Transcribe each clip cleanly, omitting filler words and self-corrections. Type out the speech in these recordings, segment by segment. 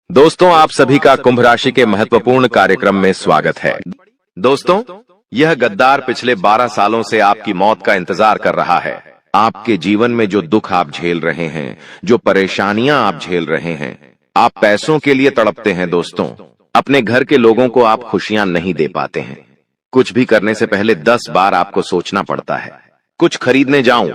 दोस्तों, आप सभी का कुंभ राशि के महत्वपूर्ण कार्यक्रम में स्वागत है। दोस्तों, यह गद्दार पिछले 12 सालों से आपकी मौत का इंतजार कर रहा है। आपके जीवन में जो दुख आप झेल रहे हैं, जो परेशानियां आप झेल रहे हैं, आप पैसों के लिए तड़पते हैं। दोस्तों, अपने घर के लोगों को आप खुशियां नहीं दे पाते हैं। कुछ भी करने से पहले 10 बार आपको सोचना पड़ता है। कुछ खरीदने जाऊं,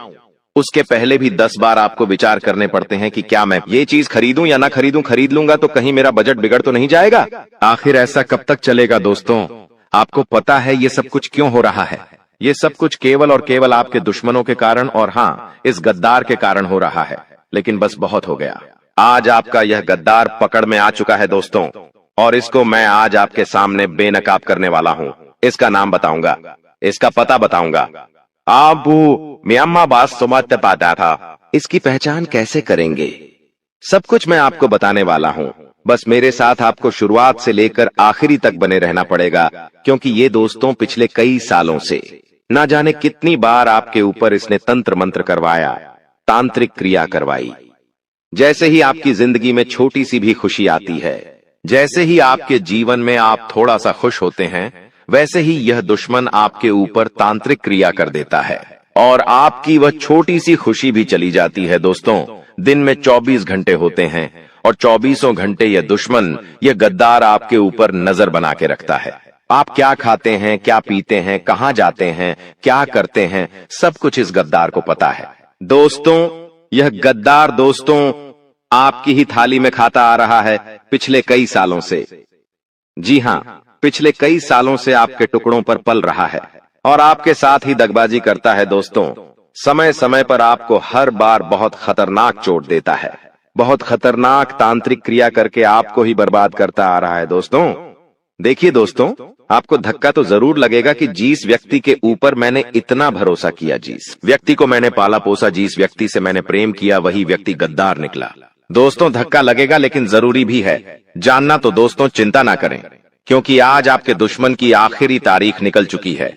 उसके पहले भी 10 बार आपको विचार करने पड़ते हैं कि क्या मैं ये चीज खरीदूं या ना खरीदूं। खरीद लूंगा तो कहीं मेरा बजट बिगड़ तो नहीं जाएगा। आखिर ऐसा कब तक चलेगा। दोस्तों, आपको पता है ये सब कुछ क्यों हो रहा है? ये सब कुछ केवल और केवल आपके दुश्मनों के कारण और हाँ, इस गद्दार के कारण हो रहा है। लेकिन बस बहुत हो गया। आज आपका यह गद्दार पकड़ में आ चुका है दोस्तों, और इसको मैं आज आपके सामने बेनकाब करने वाला हूँ। इसका नाम बताऊंगा, इसका पता बताऊंगा। म्यांमा बास समझ पाता था। इसकी पहचान कैसे करेंगे, सब कुछ मैं आपको बताने वाला हूं। बस मेरे साथ आपको शुरुआत से लेकर आखिरी तक बने रहना पड़ेगा, क्योंकि ये दोस्तों पिछले कई सालों से ना जाने कितनी बार आपके ऊपर इसने तंत्र मंत्र करवाया, तांत्रिक क्रिया करवाई। जैसे ही आपकी जिंदगी में छोटी सी भी खुशी आती है, जैसे ही आपके जीवन में आप थोड़ा सा खुश होते हैं, वैसे ही यह दुश्मन आपके ऊपर तांत्रिक क्रिया कर देता है और आपकी वह छोटी सी खुशी भी चली जाती है। दोस्तों, दिन में 24 घंटे होते हैं और 24 घंटे यह दुश्मन, यह गद्दार आपके ऊपर नजर बना के रखता है। आप क्या खाते हैं, क्या पीते हैं, कहां जाते हैं, क्या करते हैं, सब कुछ इस गद्दार को पता है। दोस्तों, यह गद्दार दोस्तों आपकी ही थाली में खाता आ रहा है पिछले कई सालों से। जी हां, पिछले कई सालों से आपके टुकड़ों पर पल रहा है और आपके साथ ही दगबाजी करता है। दोस्तों, समय समय पर आपको हर बार बहुत खतरनाक चोट देता है, बहुत खतरनाक तांत्रिक क्रिया करके आपको ही बर्बाद करता आ रहा है। दोस्तों, देखिए दोस्तों, आपको धक्का तो जरूर लगेगा कि जिस व्यक्ति के ऊपर मैंने इतना भरोसा किया, जिस व्यक्ति को मैंने पाला पोसा, जिस व्यक्ति से मैंने प्रेम किया, वही व्यक्ति गद्दार निकला। दोस्तों, धक्का लगेगा लेकिन जरूरी भी है जानना। तो दोस्तों, चिंता ना करें, क्योंकि आज आपके दुश्मन की आखिरी तारीख निकल चुकी है।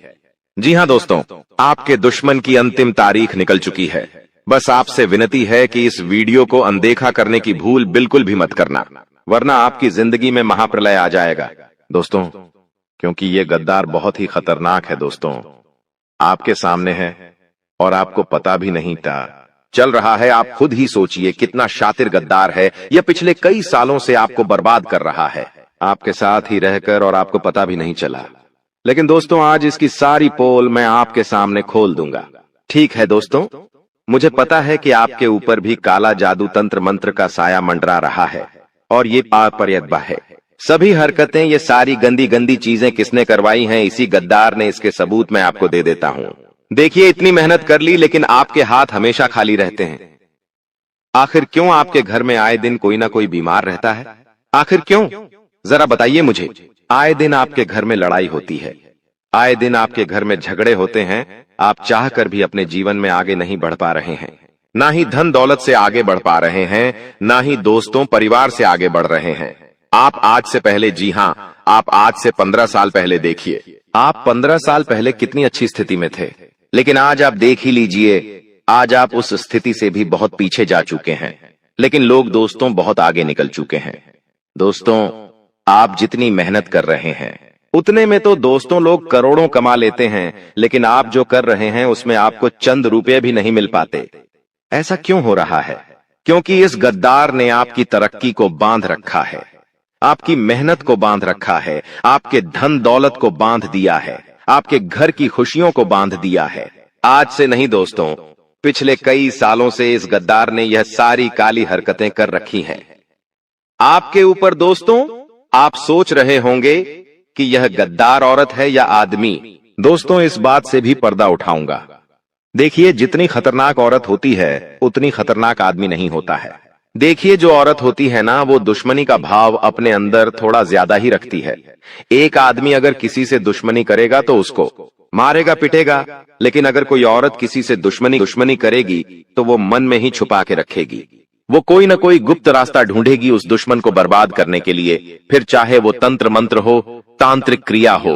जी हां दोस्तों, आपके दुश्मन की अंतिम तारीख निकल चुकी है। बस आपसे विनती है कि इस वीडियो को अनदेखा करने की भूल बिल्कुल भी मत करना, वरना आपकी जिंदगी में महाप्रलय आ जाएगा। दोस्तों, क्योंकि ये गद्दार बहुत ही खतरनाक है। दोस्तों, आपके सामने है और आपको पता भी नहीं था चल रहा है। आप खुद ही सोचिए कितना शातिर गद्दार है। यह पिछले कई सालों से आपको बर्बाद कर रहा है, आपके साथ ही रहकर, और आपको पता भी नहीं चला। लेकिन दोस्तों, आज इसकी सारी पोल मैं आपके सामने खोल दूंगा। ठीक है दोस्तों, मुझे पता है कि आपके ऊपर भी काला जादू तंत्र मंत्र का साया मंडरा रहा है और ये अपर्याप्त है। सभी हरकतें, ये सारी गंदी गंदी चीजें किसने करवाई हैं? इसी गद्दार ने। इसके सबूत मैं आपको दे देता हूं। देखिए, इतनी मेहनत कर ली लेकिन आपके हाथ हमेशा खाली रहते हैं। आखिर क्यों आपके घर में आए दिन कोई ना कोई बीमार रहता है? आखिर क्यों, जरा बताइए मुझे। आए दिन आपके घर में लड़ाई होती है, आए दिन आपके घर में झगड़े होते हैं। आप चाहकर भी अपने जीवन में आगे नहीं बढ़ पा रहे हैं, ना ही धन दौलत से आगे बढ़ पा रहे हैं, ना ही दोस्तों परिवार से आगे बढ़ रहे हैं। आप आज से पहले, जी हां, आप आज से 15 साल पहले देखिए। आप 15 साल पहले कितनी अच्छी स्थिति में थे, लेकिन आज आप देख ही लीजिए, आज आप उस स्थिति से भी बहुत पीछे जा चुके हैं। लेकिन लोग दोस्तों बहुत आगे निकल चुके हैं। दोस्तों, आप जितनी मेहनत कर रहे हैं उतने में तो दोस्तों लोग करोड़ों कमा लेते हैं, लेकिन आप जो कर रहे हैं उसमें आपको चंद रुपए भी नहीं मिल पाते। ऐसा क्यों हो रहा है? क्योंकि इस गद्दार ने आपकी तरक्की को बांध रखा है, आपकी मेहनत को बांध रखा है, आपके धन दौलत को बांध दिया है, आपके घर की खुशियों को बांध दिया है। आज से नहीं दोस्तों, पिछले कई सालों से इस गद्दार ने यह सारी काली हरकतें कर रखी हैं आपके ऊपर। दोस्तों, आप सोच रहे होंगे कि यह गद्दार औरत है या आदमी। दोस्तों, इस बात से भी पर्दा उठाऊंगा। देखिए, जितनी खतरनाक औरत होती है उतनी खतरनाक आदमी नहीं होता है। देखिए, जो औरत होती है ना, वो दुश्मनी का भाव अपने अंदर थोड़ा ज्यादा ही रखती है। एक आदमी अगर किसी से दुश्मनी करेगा तो उसको मारेगा पिटेगा, लेकिन अगर कोई औरत किसी से दुश्मनी करेगी तो वो मन में ही छुपा के रखेगी। वो कोई ना कोई गुप्त रास्ता ढूंढेगी उस दुश्मन को बर्बाद करने के लिए। फिर चाहे वो तंत्र मंत्र हो, तांत्रिक क्रिया हो,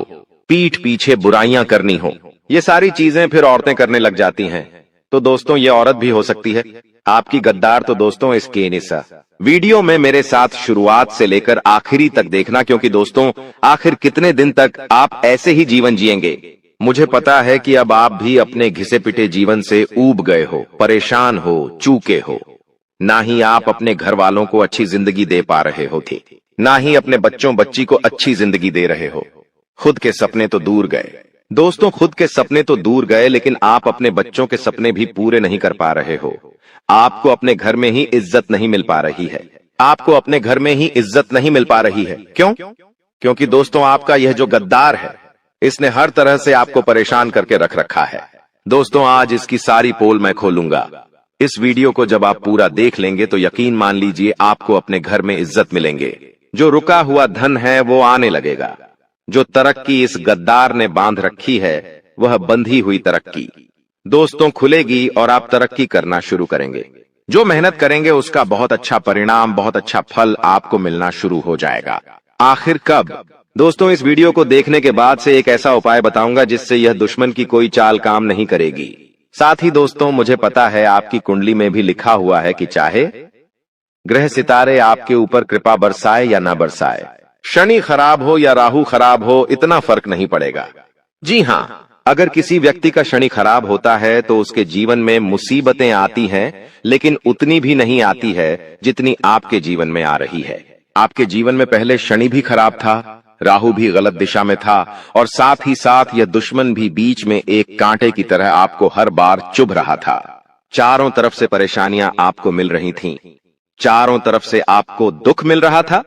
पीठ पीछे बुराइयां करनी हो, ये सारी चीजें फिर औरतें करने लग जाती हैं। तो दोस्तों, ये औरत भी हो सकती है। आपकी गद्दार तो दोस्तों इसके निसा। वीडियो में मेरे साथ शुरुआत से लेकर आखिरी तक देखना, क्योंकि दोस्तों आखिर कितने दिन तक आप ऐसे ही जीवन जिएंगे। मुझे पता है कि अब आप भी अपने घिसे पिटे जीवन से ऊब गए हो, परेशान हो, चूके हो। ना ही आप अपने घर वालों को अच्छी जिंदगी दे पा रहे हो थे, ना ही अपने बच्चों बच्ची को अच्छी जिंदगी दे रहे हो। खुद के सपने तो दूर गए दोस्तों, खुद के सपने तो दूर गए, लेकिन आप अपने बच्चों के सपने भी पूरे नहीं कर पा रहे हो। आपको अपने घर में ही इज्जत नहीं मिल पा रही है। आपको अपने घर में ही इज्जत नहीं मिल पा रही है। क्यों? क्योंकि दोस्तों आपका यह जो गद्दार है, इसने हर तरह से आपको परेशान करके रख रखा है। दोस्तों आज इसकी सारी पोल मैं खोलूंगा। इस वीडियो को जब आप पूरा देख लेंगे तो यकीन मान लीजिए आपको अपने घर में इज्जत मिलेंगे। जो रुका हुआ धन है वो आने लगेगा। जो तरक्की इस गद्दार ने बांध रखी है वह बंधी हुई तरक्की दोस्तों खुलेगी और आप तरक्की करना शुरू करेंगे। जो मेहनत करेंगे उसका बहुत अच्छा परिणाम, बहुत अच्छा फल आपको मिलना शुरू हो जाएगा। आखिर कब? दोस्तों इस वीडियो को देखने के बाद से एक ऐसा उपाय बताऊंगा जिससे यह दुश्मन की कोई चाल काम नहीं करेगी। साथ ही दोस्तों मुझे पता है आपकी कुंडली में भी लिखा हुआ है कि चाहे ग्रह सितारे आपके ऊपर कृपा बरसाए या ना बरसाए, शनि खराब हो या राहु खराब हो, इतना फर्क नहीं पड़ेगा। जी हां, अगर किसी व्यक्ति का शनि खराब होता है तो उसके जीवन में मुसीबतें आती हैं, लेकिन उतनी भी नहीं आती है जितनी आपके जीवन में आ रही है। आपके जीवन में पहले शनि भी खराब था, राहु भी गलत दिशा में था, और साथ ही साथ यह दुश्मन भी बीच में एक कांटे की तरह आपको हर बार चुभ रहा था। चारों तरफ से परेशानियां आपको मिल रही थीं, चारों तरफ से आपको दुख मिल रहा था।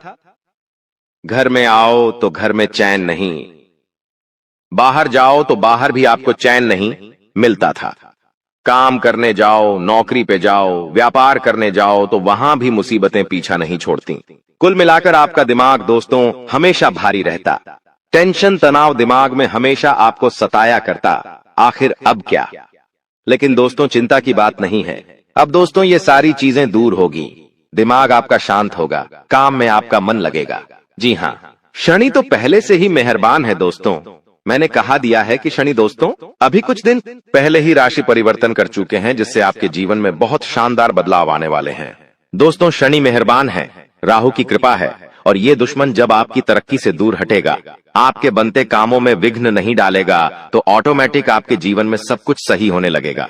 घर में आओ तो घर में चैन नहीं, बाहर जाओ तो बाहर भी आपको चैन नहीं मिलता था। काम करने जाओ, नौकरी पे जाओ, व्यापार करने जाओ तो वहां भी मुसीबतें पीछा नहीं छोड़ती। कुल मिलाकर आपका दिमाग दोस्तों हमेशा भारी रहता, टेंशन तनाव दिमाग में हमेशा आपको सताया करता। आखिर अब क्या? लेकिन दोस्तों चिंता की बात नहीं है। अब दोस्तों ये सारी चीजें दूर होगी, दिमाग आपका शांत होगा, काम में आपका मन लगेगा। जी हां, शनि तो पहले से ही मेहरबान है दोस्तों। मैंने कहा दिया है कि शनि दोस्तों अभी कुछ दिन पहले ही राशि परिवर्तन कर चुके हैं, जिससे आपके जीवन में बहुत शानदार बदलाव आने वाले हैं। दोस्तों शनि मेहरबान है, राहु की कृपा है, और ये दुश्मन जब आपकी तरक्की से दूर हटेगा, आपके बनते कामों में विघ्न नहीं डालेगा, तो ऑटोमेटिक आपके जीवन में सब कुछ सही होने लगेगा।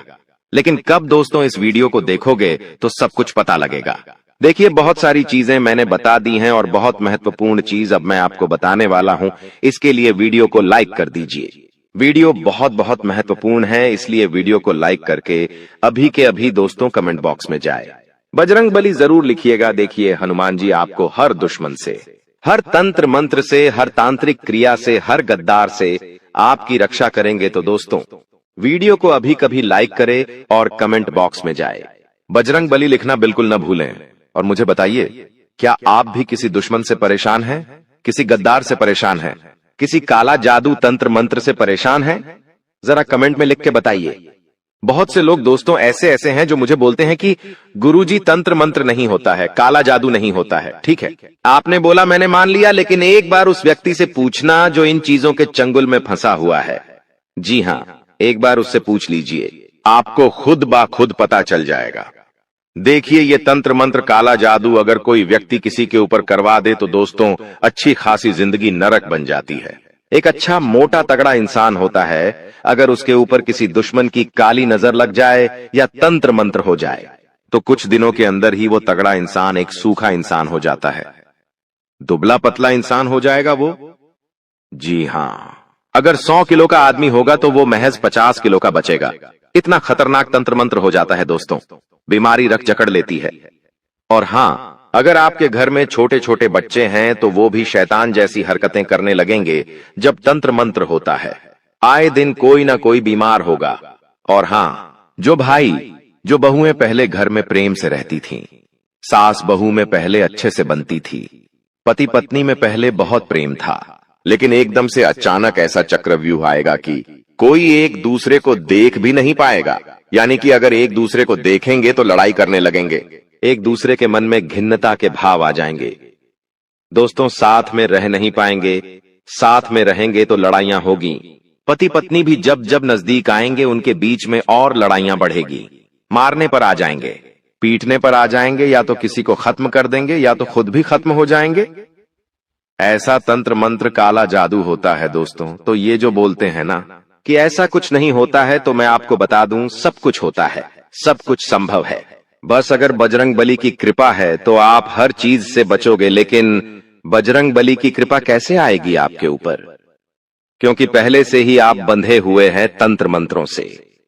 लेकिन कब दोस्तों? इस वीडियो को देखोगे तो सब कुछ पता लगेगा। देखिए बहुत सारी चीजें मैंने बता दी हैं और बहुत महत्वपूर्ण चीज अब मैं आपको बताने वाला हूं। इसके लिए वीडियो को लाइक कर दीजिए। वीडियो बहुत बहुत महत्वपूर्ण है, इसलिए वीडियो को लाइक करके अभी के अभी दोस्तों कमेंट बॉक्स में जाए बजरंग बली जरूर लिखिएगा। देखिए हनुमान जी आपको हर दुश्मन से, हर तंत्र मंत्र से, हर तांत्रिक क्रिया से, हर गद्दार से आपकी रक्षा करेंगे। तो दोस्तों वीडियो को अभी कभी लाइक करें और कमेंट बॉक्स में जाए बजरंग बली लिखना बिल्कुल न भूलें। और मुझे बताइए, क्या आप भी किसी दुश्मन से परेशान हैं? किसी गद्दार से परेशान हैं? किसी काला जादू तंत्र मंत्र से परेशान हैं? जरा कमेंट में लिख के बताइए। बहुत से लोग दोस्तों ऐसे हैं जो मुझे बोलते हैं कि गुरुजी तंत्र मंत्र नहीं होता है, काला जादू नहीं होता है। ठीक है, आपने बोला, मैंने मान लिया, लेकिन एक बार उस व्यक्ति से पूछना जो इन चीजों के चंगुल में फंसा हुआ है। जी हां, एक बार उससे पूछ लीजिए, आपको खुद ब खुद पता चल जाएगा। देखिए ये तंत्र मंत्र काला जादू अगर कोई व्यक्ति किसी के ऊपर करवा दे तो दोस्तों अच्छी खासी जिंदगी नरक बन जाती है। एक अच्छा मोटा तगड़ा इंसान होता है, अगर उसके ऊपर किसी दुश्मन की काली नजर लग जाए या तंत्र मंत्र हो जाए तो कुछ दिनों के अंदर ही वो तगड़ा इंसान एक सूखा इंसान हो जाता है, दुबला पतला इंसान हो जाएगा वो। जी हां, अगर 100 किलो का आदमी होगा तो वो महज 50 किलो का बचेगा। इतना खतरनाक तंत्र मंत्र हो जाता है दोस्तों, बीमारी रख जकड़ लेती है। और हां, अगर आपके घर में छोटे छोटे बच्चे हैं तो वो भी शैतान जैसी हरकतें करने लगेंगे जब तंत्र मंत्र होता है। आए दिन कोई ना कोई बीमार होगा। और हां, जो भाई जो बहुएं पहले घर में प्रेम से रहती थीं, सास बहू में पहले अच्छे से बनती थी, पति पत्नी में पहले बहुत प्रेम था, लेकिन एकदम से अचानक ऐसा चक्रव्यूह आएगा कि कोई एक दूसरे को देख भी नहीं पाएगा। यानी कि अगर एक दूसरे को देखेंगे तो लड़ाई करने लगेंगे, एक दूसरे के मन में घिन्नता के भाव आ जाएंगे। दोस्तों साथ में रह नहीं पाएंगे, साथ में रहेंगे तो लड़ाइयां होगी। पति पत्नी भी जब जब नजदीक आएंगे उनके बीच में और लड़ाइयां बढ़ेगी, मारने पर आ जाएंगे। पीटने पर आ जाएंगे, या तो किसी को खत्म कर देंगे, या तो खुद भी खत्म हो जाएंगे। ऐसा तंत्र मंत्र काला जादू होता है दोस्तों। तो ये जो बोलते हैं ना कि ऐसा कुछ नहीं होता है, तो मैं आपको बता दूं, सब कुछ होता है, सब कुछ संभव है। बस अगर बजरंग बली की कृपा है तो आप हर चीज से बचोगे। लेकिन बजरंग बली की कृपा कैसे आएगी आपके ऊपर? क्योंकि पहले से ही आप बंधे हुए हैं तंत्र मंत्रों से,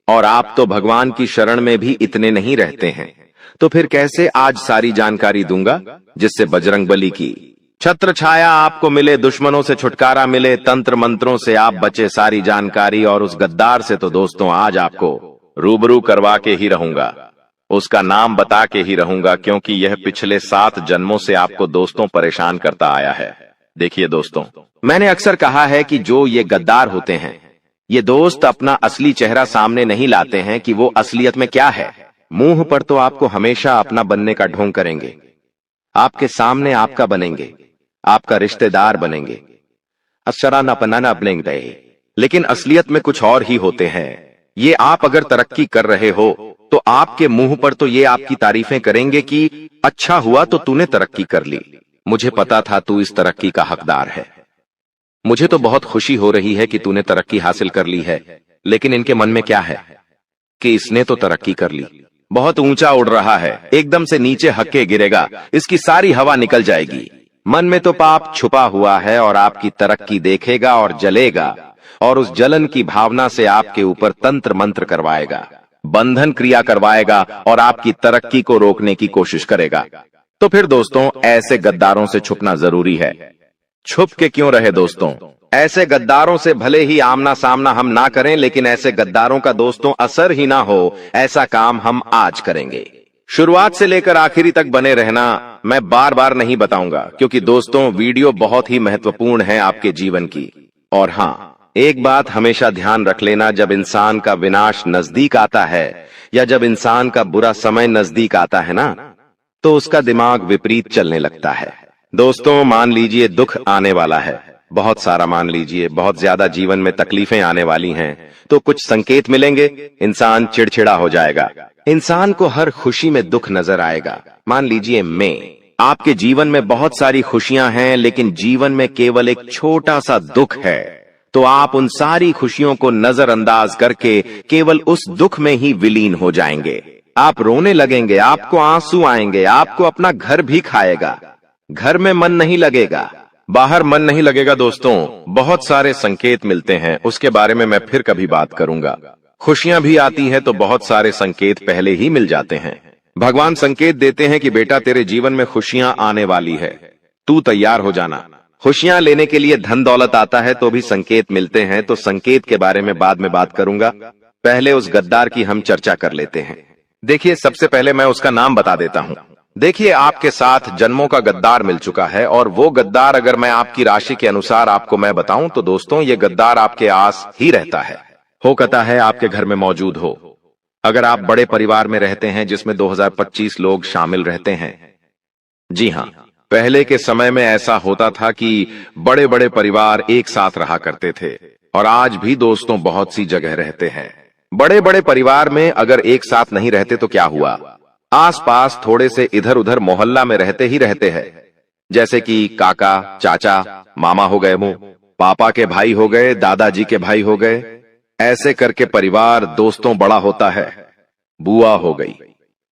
और आप तो भगवान की शरण में भी इतने नहीं रहते हैं। तो फिर कैसे आज सारी जानकारी दूंगा जिससे बजरंग बली की छत्र छाया आपको मिले, दुश्मनों से छुटकारा मिले, तंत्र मंत्रों से आप बचे, सारी जानकारी। और उस गद्दार से तो दोस्तों आज आपको रूबरू करवा के ही रहूंगा, उसका नाम बता के ही रहूंगा, क्योंकि यह पिछले 7 जन्मों से आपको दोस्तों परेशान करता आया है। देखिए दोस्तों, मैंने अक्सर कहा है कि जो ये गद्दार होते हैं, ये दोस्त अपना असली चेहरा सामने नहीं लाते हैं कि वो असलियत में क्या है। मुंह पर तो आपको हमेशा अपना बनने का ढोंग करेंगे, आपके सामने आपका बनेंगे, आपका रिश्तेदार बनेंगे, असराना पनाना बनेंगे, लेकिन असलियत में कुछ और ही होते हैं। ये आप अगर तरक्की कर रहे हो तो आपके मुंह पर तो ये आपकी तारीफें करेंगे कि अच्छा हुआ तो तूने तरक्की कर ली, मुझे पता था तू इस तरक्की का हकदार है, मुझे तो बहुत खुशी हो रही है कि तूने तरक्की हासिल कर ली है। लेकिन इनके मन में क्या है कि इसने तो तरक्की कर ली, बहुत ऊंचा उड़ रहा है, एकदम से नीचे हक्के गिरेगा, इसकी सारी हवा निकल जाएगी। मन में तो पाप छुपा हुआ है और आपकी तरक्की देखेगा और जलेगा, और उस जलन की भावना से आपके ऊपर तंत्र मंत्र करवाएगा, बंधन क्रिया करवाएगा और आपकी तरक्की को रोकने की कोशिश करेगा। तो फिर दोस्तों, ऐसे गद्दारों से छुपना जरूरी है। छुप के क्यों रहे दोस्तों? ऐसे गद्दारों से भले ही आमना सामना हम ना करें, लेकिन ऐसे गद्दारों का दोस्तों असर ही ना हो, ऐसा काम हम आज करेंगे। शुरुआत से लेकर आखिरी तक बने रहना, मैं बार बार नहीं बताऊंगा, क्योंकि दोस्तों वीडियो बहुत ही महत्वपूर्ण है आपके जीवन की। और हाँ, एक बात हमेशा ध्यान रख लेना, जब इंसान का विनाश नजदीक आता है या जब इंसान का बुरा समय नजदीक आता है ना, तो उसका दिमाग विपरीत चलने लगता है। दोस्तों मान लीजिए दुख आने वाला है, बहुत सारा मान लीजिए, बहुत ज्यादा जीवन में तकलीफें आने वाली हैं, तो कुछ संकेत मिलेंगे, इंसान चिड़चिड़ा हो जाएगा, इंसान को हर खुशी में दुख नजर आएगा। मान लीजिए आपके जीवन में बहुत सारी खुशियां हैं, लेकिन जीवन में केवल एक छोटा सा दुख है, तो आप उन सारी खुशियों को नजरअंदाज करके केवल उस दुख में ही विलीन हो जाएंगे। आप रोने लगेंगे, आपको आंसू आएंगे, आपको अपना घर भी खाएगा, घर में मन नहीं लगेगा, बाहर मन नहीं लगेगा। दोस्तों बहुत सारे संकेत मिलते हैं, उसके बारे में मैं फिर कभी बात करूंगा। खुशियां भी आती हैं तो बहुत सारे संकेत पहले ही मिल जाते हैं। भगवान संकेत देते हैं कि बेटा तेरे जीवन में खुशियां आने वाली है, तू तैयार हो जाना। खुशियां लेने के लिए धन दौलत आता है तो भी संकेत मिलते हैं, तो संकेत के बारे में बाद में बात करूंगा। पहले उस गद्दार की हम चर्चा कर लेते हैं। देखिए सबसे पहले मैं उसका नाम बता देता हूं। देखिए आपके 7 जन्मों का गद्दार मिल चुका है, और वो गद्दार अगर मैं आपकी राशि के अनुसार आपको मैं बताऊं तो दोस्तों ये गद्दार आपके आस ही रहता है, होता है आपके घर में मौजूद हो। अगर आप बड़े परिवार में रहते हैं जिसमें 2025 लोग शामिल रहते हैं, जी हां, पहले के समय में ऐसा होता था कि बड़े बड़े परिवार एक साथ रहा करते थे, और आज भी दोस्तों बहुत सी जगह रहते हैं। बड़े बड़े परिवार में अगर एक साथ नहीं रहते तो क्या हुआ, आसपास थोड़े से इधर उधर मोहल्ला में रहते ही रहते हैं, जैसे कि काका, चाचा, मामा हो गए, पापा के भाई हो गए, दादाजी के भाई हो गए, ऐसे करके परिवार दोस्तों बड़ा होता है। बुआ हो गई,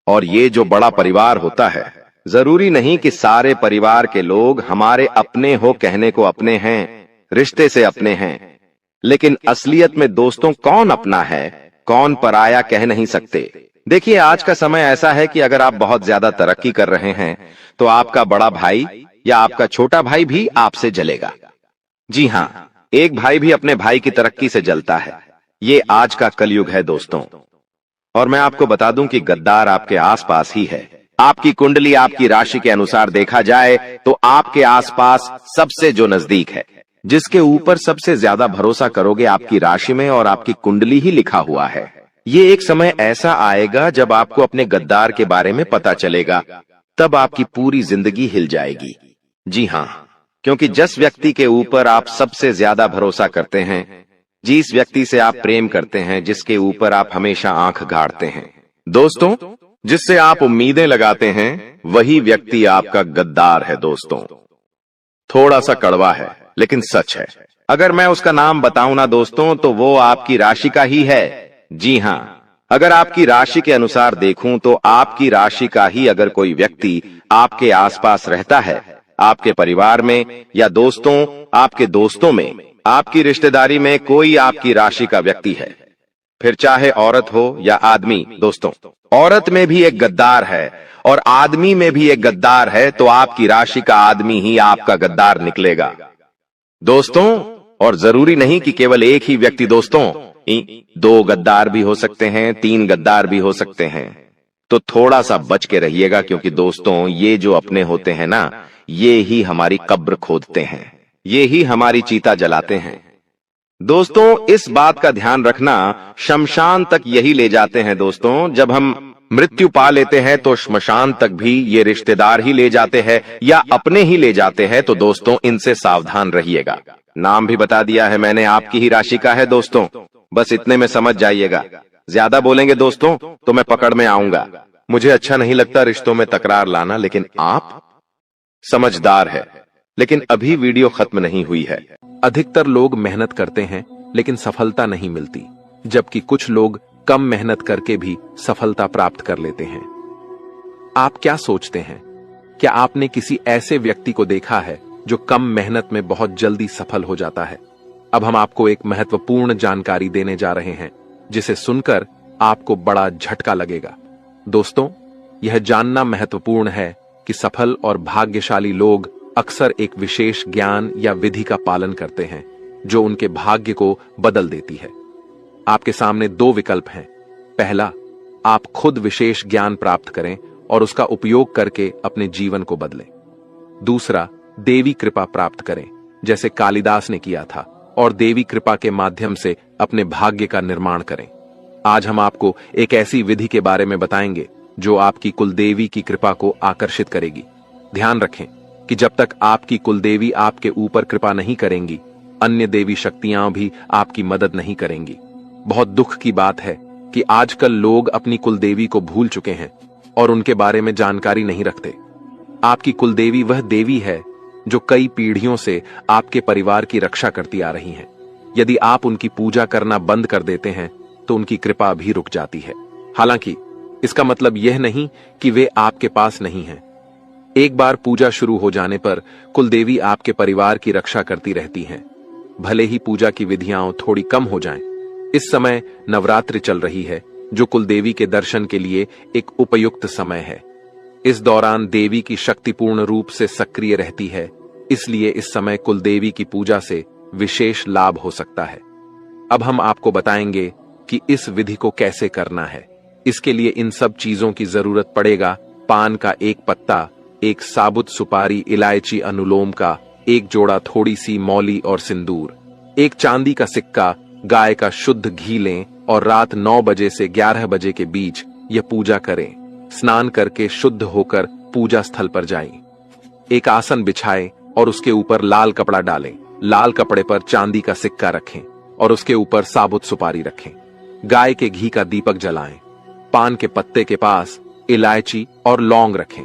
और ये जो बड़ा परिवार होता है, जरूरी नहीं कि सारे परिवार के लोग हमारे अपने हो, कहने को अपने हैं, रिश्ते से अपने हैं, लेकिन असलियत में दोस्तों कौन अपना है कौन पराया कह नहीं सकते। देखिए आज का समय ऐसा है कि अगर आप बहुत ज्यादा तरक्की कर रहे हैं तो आपका बड़ा भाई या आपका छोटा भाई भी आपसे जलेगा। जी हां, एक भाई भी अपने भाई की तरक्की से जलता है। ये आज का कलयुग है दोस्तों, और मैं आपको बता दूं कि गद्दार आपके आसपास ही है। आपकी कुंडली, आपकी राशि के अनुसार देखा जाए तो आपके आसपास सबसे जो नजदीक है, जिसके ऊपर सबसे ज्यादा भरोसा करोगे, आपकी राशि में और आपकी कुंडली ही लिखा हुआ है। ये एक समय ऐसा आएगा जब आपको अपने गद्दार के बारे में पता चलेगा, तब आपकी पूरी जिंदगी हिल जाएगी। जी हां, क्योंकि जिस व्यक्ति के ऊपर आप सबसे ज्यादा भरोसा करते हैं, जिस व्यक्ति से आप प्रेम करते हैं, जिसके ऊपर आप हमेशा आंख गाड़ते हैं, दोस्तों जिससे आप उम्मीदें लगाते हैं वही व्यक्ति आपका गद्दार है दोस्तों। थोड़ा सा कड़वा है लेकिन सच है। अगर मैं उसका नाम बताऊं ना दोस्तों तो वो आपकी राशि का ही है। जी हां, अगर आपकी राशि के अनुसार देखूं तो आपकी राशि का ही अगर कोई व्यक्ति आपके आसपास रहता है, आपके परिवार में या दोस्तों, आपके दोस्तों में, आपकी रिश्तेदारी में कोई आपकी राशि का व्यक्ति है, फिर चाहे औरत हो या आदमी दोस्तों, औरत में भी एक गद्दार है और आदमी में भी एक गद्दार है, तो आपकी राशि का आदमी ही आपका गद्दार निकलेगा दोस्तों। और जरूरी नहीं कि केवल एक ही व्यक्ति दोस्तों, 2 गद्दार भी हो सकते हैं, 3 गद्दार भी हो सकते हैं। तो थोड़ा सा बच के रहिएगा, क्योंकि दोस्तों ये जो अपने होते हैं ना, ये ही हमारी कब्र खोदते हैं, ये ही हमारी चीता जलाते हैं दोस्तों। इस बात का ध्यान रखना, शमशान तक यही ले जाते हैं दोस्तों। जब हम मृत्यु पा लेते हैं तो श्मशान तक भी ये रिश्तेदार ही ले जाते हैं या अपने ही ले जाते हैं। तो दोस्तों इनसे सावधान रहिएगा। नाम भी बता दिया है मैंने, आपकी ही राशि का है दोस्तों, बस इतने में समझ जाइएगा। ज्यादा बोलेंगे दोस्तों तो मैं पकड़ में आऊंगा। मुझे अच्छा नहीं लगता रिश्तों में तकरार लाना, लेकिन आप समझदार है। लेकिन अभी वीडियो खत्म नहीं हुई है। अधिकतर लोग मेहनत करते हैं लेकिन सफलता नहीं मिलती, जबकि कुछ लोग कम मेहनत करके भी सफलता प्राप्त कर लेते हैं। आप क्या सोचते हैं? क्या आपने किसी ऐसे व्यक्ति को देखा है जो कम मेहनत में बहुत जल्दी सफल हो जाता है? अब हम आपको एक महत्वपूर्ण जानकारी देने जा रहे हैं, जिसे सुनकर आपको बड़ा झटका लगेगा। दोस्तों, यह जानना महत्वपूर्ण है कि सफल और भाग्यशाली लोग अक्सर एक विशेष ज्ञान या विधि का पालन करते हैं जो उनके भाग्य को बदल देती है। आपके सामने 2 विकल्प हैं। पहला, आप खुद विशेष ज्ञान प्राप्त करें और उसका उपयोग करके अपने जीवन को बदलें। दूसरा, देवी कृपा प्राप्त करें, जैसे कालिदास ने किया था, और देवी कृपा के माध्यम से अपने भाग्य का निर्माण करें। आज हम आपको एक ऐसी विधि के बारे में बताएंगे जो आपकी कुलदेवी की कृपा को आकर्षित करेगी। ध्यान रखें कि जब तक आपकी कुलदेवी आपके ऊपर कृपा नहीं करेंगी, अन्य देवी शक्तियां भी आपकी मदद नहीं करेंगी। बहुत दुख की बात है कि आजकल लोग अपनी कुलदेवी को भूल चुके हैं और उनके बारे में जानकारी नहीं रखते। आपकी कुलदेवी वह देवी है जो कई पीढ़ियों से आपके परिवार की रक्षा करती आ रही हैं। यदि आप उनकी पूजा करना बंद कर देते हैं तो उनकी कृपा भी रुक जाती है। हालांकि इसका मतलब यह नहीं कि वे आपके पास नहीं हैं। एक बार पूजा शुरू हो जाने पर कुलदेवी आपके परिवार की रक्षा करती रहती हैं, भले ही पूजा की विधियां थोड़ी कम हो जाएं। इस समय नवरात्रि चल रही है, जो कुलदेवी के दर्शन के लिए एक उपयुक्त समय है। इस दौरान देवी की शक्ति पूर्ण रूप से सक्रिय रहती है, इसलिए इस समय कुलदेवी की पूजा से विशेष लाभ हो सकता है। अब हम आपको बताएंगे कि इस विधि को कैसे करना है। इसके लिए इन सब चीजों की जरूरत पड़ेगा: पान का 1 पत्ता, 1 साबुत सुपारी, इलायची, अनुलोम का 1 जोड़ा, थोड़ी सी मौली और सिंदूर, 1 चांदी का सिक्का, गाय का शुद्ध घी लें और रात 9 बजे से 11 बजे के बीच यह पूजा करें। स्नान करके शुद्ध होकर पूजा स्थल पर जाएं। एक आसन बिछाएं और उसके ऊपर लाल कपड़ा डालें। लाल कपड़े पर चांदी का सिक्का रखें और उसके ऊपर साबुत सुपारी रखें। गाय के घी का दीपक जलाएं। पान के पत्ते के पास इलायची और लौंग रखें।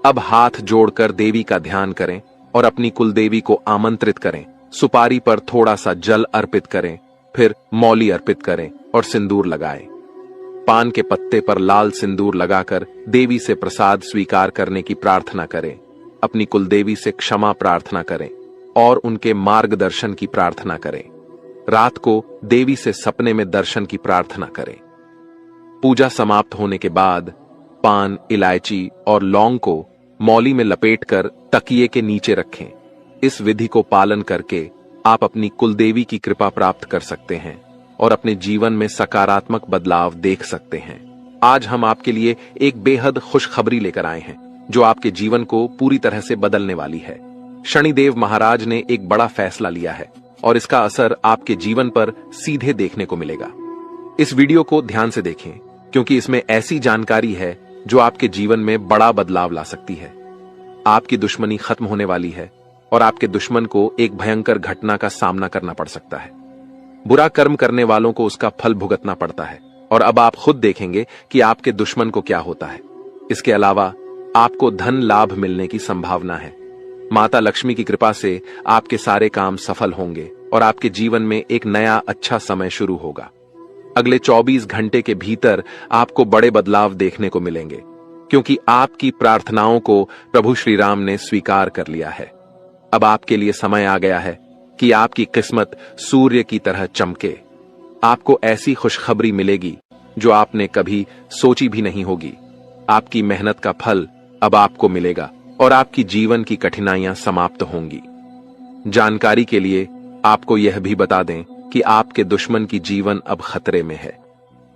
अब हाथ जोड़कर देवी का ध्यान करें और अपनी कुलदेवी को आमंत्रित करें। सुपारी पर थोड़ा सा जल अर्पित करें, फिर मौली अर्पित करें और सिंदूर लगाएं। पान के पत्ते पर लाल सिंदूर लगाकर देवी से प्रसाद स्वीकार करने की प्रार्थना करें। अपनी कुलदेवी से क्षमा प्रार्थना करें और उनके मार्गदर्शन की प्रार्थना करें। रात को देवी से सपने में दर्शन की प्रार्थना करें। पूजा समाप्त होने के बाद पान, इलायची और लौंग को मौली में लपेटकर तकिए के नीचे रखें। इस विधि को पालन करके आप अपनी कुलदेवी की कृपा प्राप्त कर सकते हैं और अपने जीवन में सकारात्मक बदलाव देख सकते हैं। आज हम आपके लिए एक बेहद खुशखबरी लेकर आए हैं जो आपके जीवन को पूरी तरह से बदलने वाली है। शनिदेव महाराज ने एक बड़ा फैसला लिया है और इसका असर आपके जीवन पर सीधे देखने को मिलेगा। इस वीडियो को ध्यान से देखें, क्योंकि इसमें ऐसी जानकारी है जो आपके जीवन में बड़ा बदलाव ला सकती है। आपकी दुश्मनी खत्म होने वाली है और आपके दुश्मन को एक भयंकर घटना का सामना करना पड़ सकता है। बुरा कर्म करने वालों को उसका फल भुगतना पड़ता है, और अब आप खुद देखेंगे कि आपके दुश्मन को क्या होता है। इसके अलावा आपको धन लाभ मिलने की संभावना है। माता लक्ष्मी की कृपा से आपके सारे काम सफल होंगे और आपके जीवन में एक नया अच्छा समय शुरू होगा। अगले 24 घंटे के भीतर आपको बड़े बदलाव देखने को मिलेंगे, क्योंकि आपकी प्रार्थनाओं को प्रभु श्री राम ने स्वीकार कर लिया है। अब आपके लिए समय आ गया है कि आपकी किस्मत सूर्य की तरह चमके। आपको ऐसी खुशखबरी मिलेगी जो आपने कभी सोची भी नहीं होगी। आपकी मेहनत का फल अब आपको मिलेगा और आपकी जीवन की कठिनाइयां समाप्त होंगी। जानकारी के लिए आपको यह भी बता दें कि आपके दुश्मन की जीवन अब खतरे में है।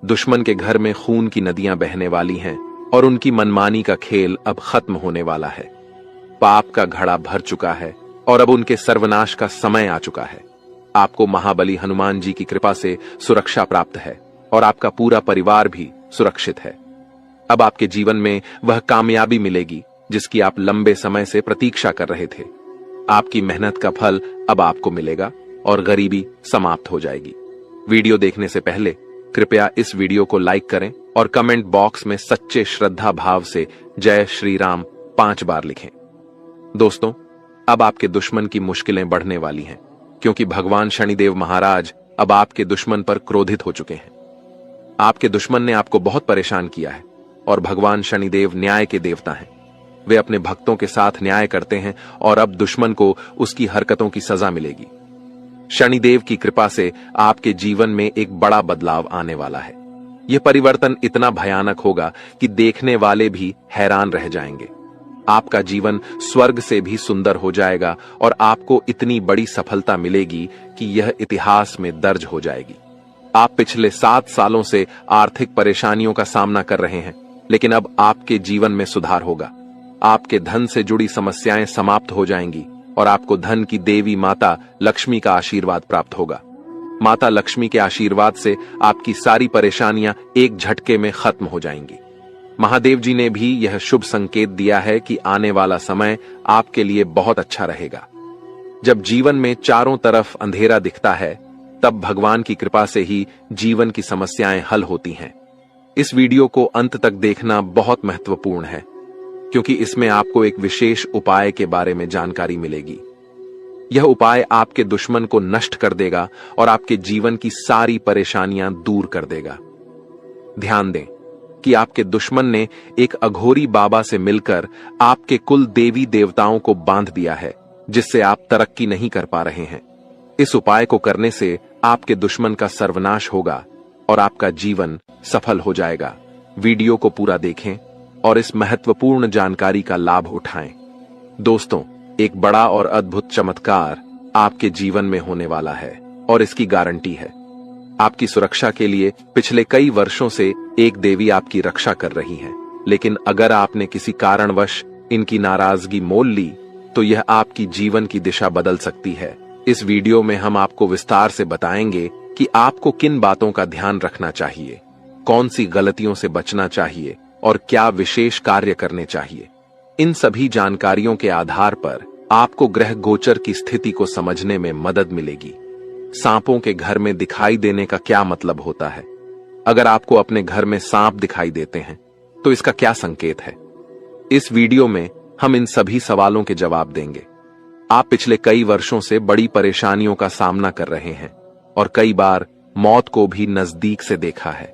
दुश्मन के घर में खून की नदियां बहने वाली हैं और उनकी मनमानी का खेल अब खत्म होने वाला है। पाप का घड़ा भर चुका है और अब उनके सर्वनाश का समय आ चुका है। आपको महाबली हनुमान जी की कृपा से सुरक्षा प्राप्त है और आपका पूरा परिवार भी सुरक्षित है। अब आपके जीवन में वह कामयाबी मिलेगी जिसकी आप लंबे समय से प्रतीक्षा कर रहे थे। आपकी मेहनत का फल अब आपको मिलेगा और गरीबी समाप्त हो जाएगी। वीडियो देखने से पहले कृपया इस वीडियो को लाइक करें और कमेंट बॉक्स में सच्चे श्रद्धा भाव से जय श्री राम 5 बार लिखें। दोस्तों, अब आपके दुश्मन की मुश्किलें बढ़ने वाली हैं, क्योंकि भगवान शनिदेव महाराज अब आपके दुश्मन पर क्रोधित हो चुके हैं। आपके दुश्मन ने आपको बहुत परेशान किया है और भगवान शनिदेव न्याय के देवता हैं। वे अपने भक्तों के साथ न्याय करते हैं और अब दुश्मन को उसकी हरकतों की सजा मिलेगी। शनिदेव की कृपा से आपके जीवन में एक बड़ा बदलाव आने वाला है। यह परिवर्तन इतना भयानक होगा कि देखने वाले भी हैरान रह जाएंगे। आपका जीवन स्वर्ग से भी सुंदर हो जाएगा और आपको इतनी बड़ी सफलता मिलेगी कि यह इतिहास में दर्ज हो जाएगी। आप पिछले 7 सालों से आर्थिक परेशानियों का सामना कर रहे हैं, लेकिन अब आपके जीवन में सुधार होगा। आपके धन से जुड़ी समस्याएं समाप्त हो जाएंगी और आपको धन की देवी माता लक्ष्मी का आशीर्वाद प्राप्त होगा। माता लक्ष्मी के आशीर्वाद से आपकी सारी परेशानियां एक झटके में खत्म हो जाएंगी। महादेव जी ने भी यह शुभ संकेत दिया है कि आने वाला समय आपके लिए बहुत अच्छा रहेगा। जब जीवन में चारों तरफ अंधेरा दिखता है, तब भगवान की कृपा से ही जीवन की समस्याएं हल होती हैं। इस वीडियो को अंत तक देखना बहुत महत्वपूर्ण है, क्योंकि इसमें आपको एक विशेष उपाय के बारे में जानकारी मिलेगी। यह उपाय आपके दुश्मन को नष्ट कर देगा और आपके जीवन की सारी परेशानियां दूर कर देगा। ध्यान दें कि आपके दुश्मन ने एक अघोरी बाबा से मिलकर आपके कुल देवी देवताओं को बांध दिया है, जिससे आप तरक्की नहीं कर पा रहे हैं। इस उपाय को करने से आपके दुश्मन का सर्वनाश होगा और आपका जीवन सफल हो जाएगा। वीडियो को पूरा देखें और इस महत्वपूर्ण जानकारी का लाभ उठाएं। दोस्तों, एक बड़ा और अद्भुत चमत्कार आपके जीवन में होने वाला है और इसकी गारंटी है। आपकी सुरक्षा के लिए पिछले कई वर्षों से एक देवी आपकी रक्षा कर रही है, लेकिन अगर आपने किसी कारणवश इनकी नाराजगी मोल ली तो यह आपकी जीवन की दिशा बदल सकती है। इस वीडियो में हम आपको विस्तार से बताएंगे कि आपको किन बातों का ध्यान रखना चाहिए, कौन सी गलतियों से बचना चाहिए और क्या विशेष कार्य करने चाहिए। इन सभी जानकारियों के आधार पर आपको ग्रह गोचर की स्थिति को समझने में मदद मिलेगी। सांपों के घर में दिखाई देने का क्या मतलब होता है? अगर आपको अपने घर में सांप दिखाई देते हैं तो इसका क्या संकेत है? इस वीडियो में हम इन सभी सवालों के जवाब देंगे। आप पिछले कई वर्षों से बड़ी परेशानियों का सामना कर रहे हैं और कई बार मौत को भी नजदीक से देखा है।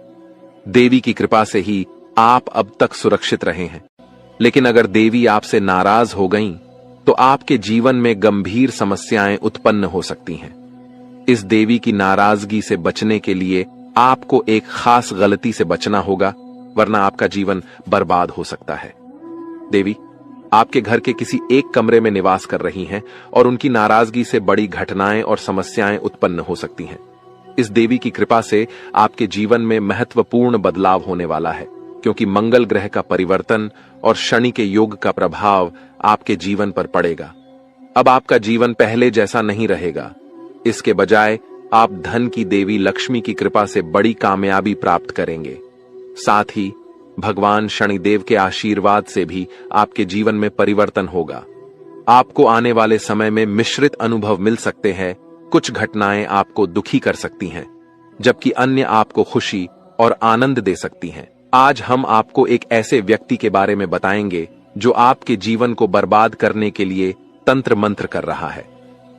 देवी की कृपा से ही आप अब तक सुरक्षित रहे हैं, लेकिन अगर देवी आपसे नाराज हो गईं, तो आपके जीवन में गंभीर समस्याएं उत्पन्न हो सकती हैं। इस देवी की नाराजगी से बचने के लिए आपको एक खास गलती से बचना होगा, वरना आपका जीवन बर्बाद हो सकता है। देवी आपके घर के किसी एक कमरे में निवास कर रही हैं और उनकी नाराजगी से बड़ी घटनाएं और समस्याएं उत्पन्न हो सकती हैं। इस देवी की कृपा से आपके जीवन में महत्वपूर्ण बदलाव होने वाला है, क्योंकि मंगल ग्रह का परिवर्तन और शनि के योग का प्रभाव आपके जीवन पर पड़ेगा। अब आपका जीवन पहले जैसा नहीं रहेगा। इसके बजाय आप धन की देवी लक्ष्मी की कृपा से बड़ी कामयाबी प्राप्त करेंगे। साथ ही भगवान शनिदेव के आशीर्वाद से भी आपके जीवन में परिवर्तन होगा। आपको आने वाले समय में मिश्रित अनुभव मिल सकते हैं। कुछ घटनाएं आपको दुखी कर सकती हैं, जबकि अन्य आपको खुशी और आनंद दे सकती हैं। आज हम आपको एक ऐसे व्यक्ति के बारे में बताएंगे जो आपके जीवन को बर्बाद करने के लिए तंत्र मंत्र कर रहा है।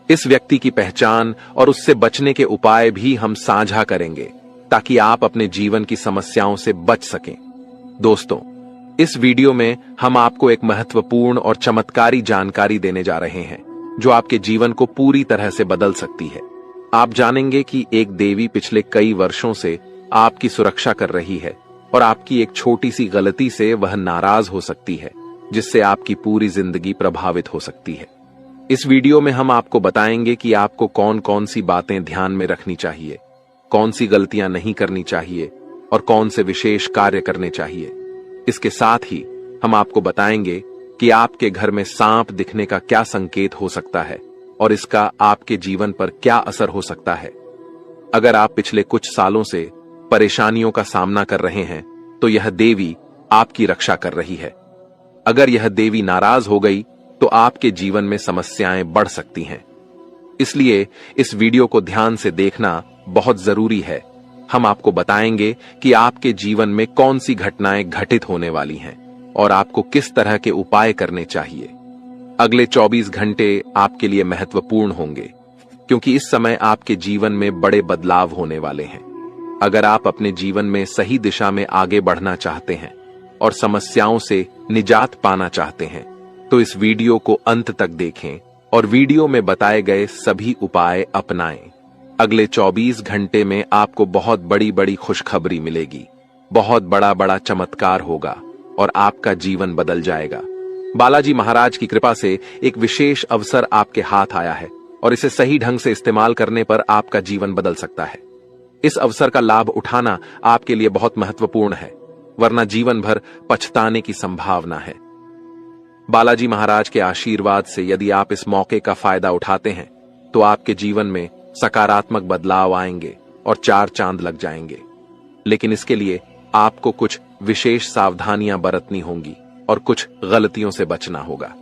इस व्यक्ति की पहचान और उससे बचने के उपाय भी हम साझा करेंगे ताकि आप अपने जीवन की समस्याओं से बच सकें। दोस्तों, इस वीडियो में हम आपको एक महत्वपूर्ण और चमत्कारी जानकारी देने जा रहे हैं जो आपके जीवन को पूरी तरह से बदल सकती है। आप जानेंगे कि एक देवी पिछले कई वर्षों से आपकी सुरक्षा कर रही है और आपकी एक छोटी सी गलती से वह नाराज हो सकती है, जिससे आपकी पूरी जिंदगी प्रभावित हो सकती है। इस वीडियो में हम आपको बताएंगे कि आपको कौन कौन सी बातें ध्यान में रखनी चाहिए, कौन सी गलतियां नहीं करनी चाहिए और कौन से विशेष कार्य करने चाहिए। इसके साथ ही हम आपको बताएंगे कि आपके घर में सांप दिखने का क्या संकेत हो सकता है और इसका आपके जीवन पर क्या असर हो सकता है। अगर आप पिछले कुछ सालों से परेशानियों का सामना कर रहे हैं तो यह देवी आपकी रक्षा कर रही है। अगर यह देवी नाराज हो गई तो आपके जीवन में समस्याएं बढ़ सकती हैं। इसलिए इस वीडियो को ध्यान से देखना बहुत जरूरी है। हम आपको बताएंगे कि आपके जीवन में कौन सी घटनाएं घटित होने वाली हैं और आपको किस तरह के उपाय करने चाहिए। अगले 24 घंटे आपके लिए महत्वपूर्ण होंगे क्योंकि इस समय आपके जीवन में बड़े बदलाव होने वाले हैं। अगर आप अपने जीवन में सही दिशा में आगे बढ़ना चाहते हैं और समस्याओं से निजात पाना चाहते हैं तो इस वीडियो को अंत तक देखें और वीडियो में बताए गए सभी उपाय अपनाएं। अगले 24 घंटे में आपको बहुत बड़ी बड़ी खुशखबरी मिलेगी, बहुत बड़ा बड़ा चमत्कार होगा और आपका जीवन बदल जाएगा। बालाजी महाराज की कृपा से एक विशेष अवसर आपके हाथ आया है और इसे सही ढंग से इस्तेमाल करने पर आपका जीवन बदल सकता है। इस अवसर का लाभ उठाना आपके लिए बहुत महत्वपूर्ण है, वरना जीवन भर पछताने की संभावना है। बालाजी महाराज के आशीर्वाद से यदि आप इस मौके का फायदा उठाते हैं तो आपके जीवन में सकारात्मक बदलाव आएंगे और 4 चांद लग जाएंगे। लेकिन इसके लिए आपको कुछ विशेष सावधानियां बरतनी होंगी और कुछ गलतियों से बचना होगा।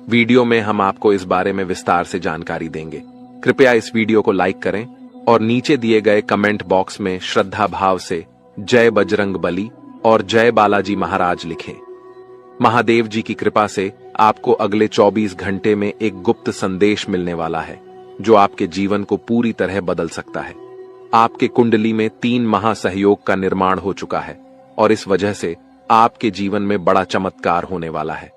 वीडियो में हम आपको इस बारे में विस्तार से जानकारी देंगे। कृपया इस वीडियो को लाइक करें और नीचे दिए गए कमेंट बॉक्स में श्रद्धा भाव से जय बजरंग बली और जय बालाजी महाराज लिखें। महादेव जी की कृपा से आपको अगले 24 घंटे में एक गुप्त संदेश मिलने वाला है जो आपके जीवन को पूरी तरह बदल सकता है। आपके कुंडली में 3 महासहयोग का निर्माण हो चुका है और इस वजह से आपके जीवन में बड़ा चमत्कार होने वाला है।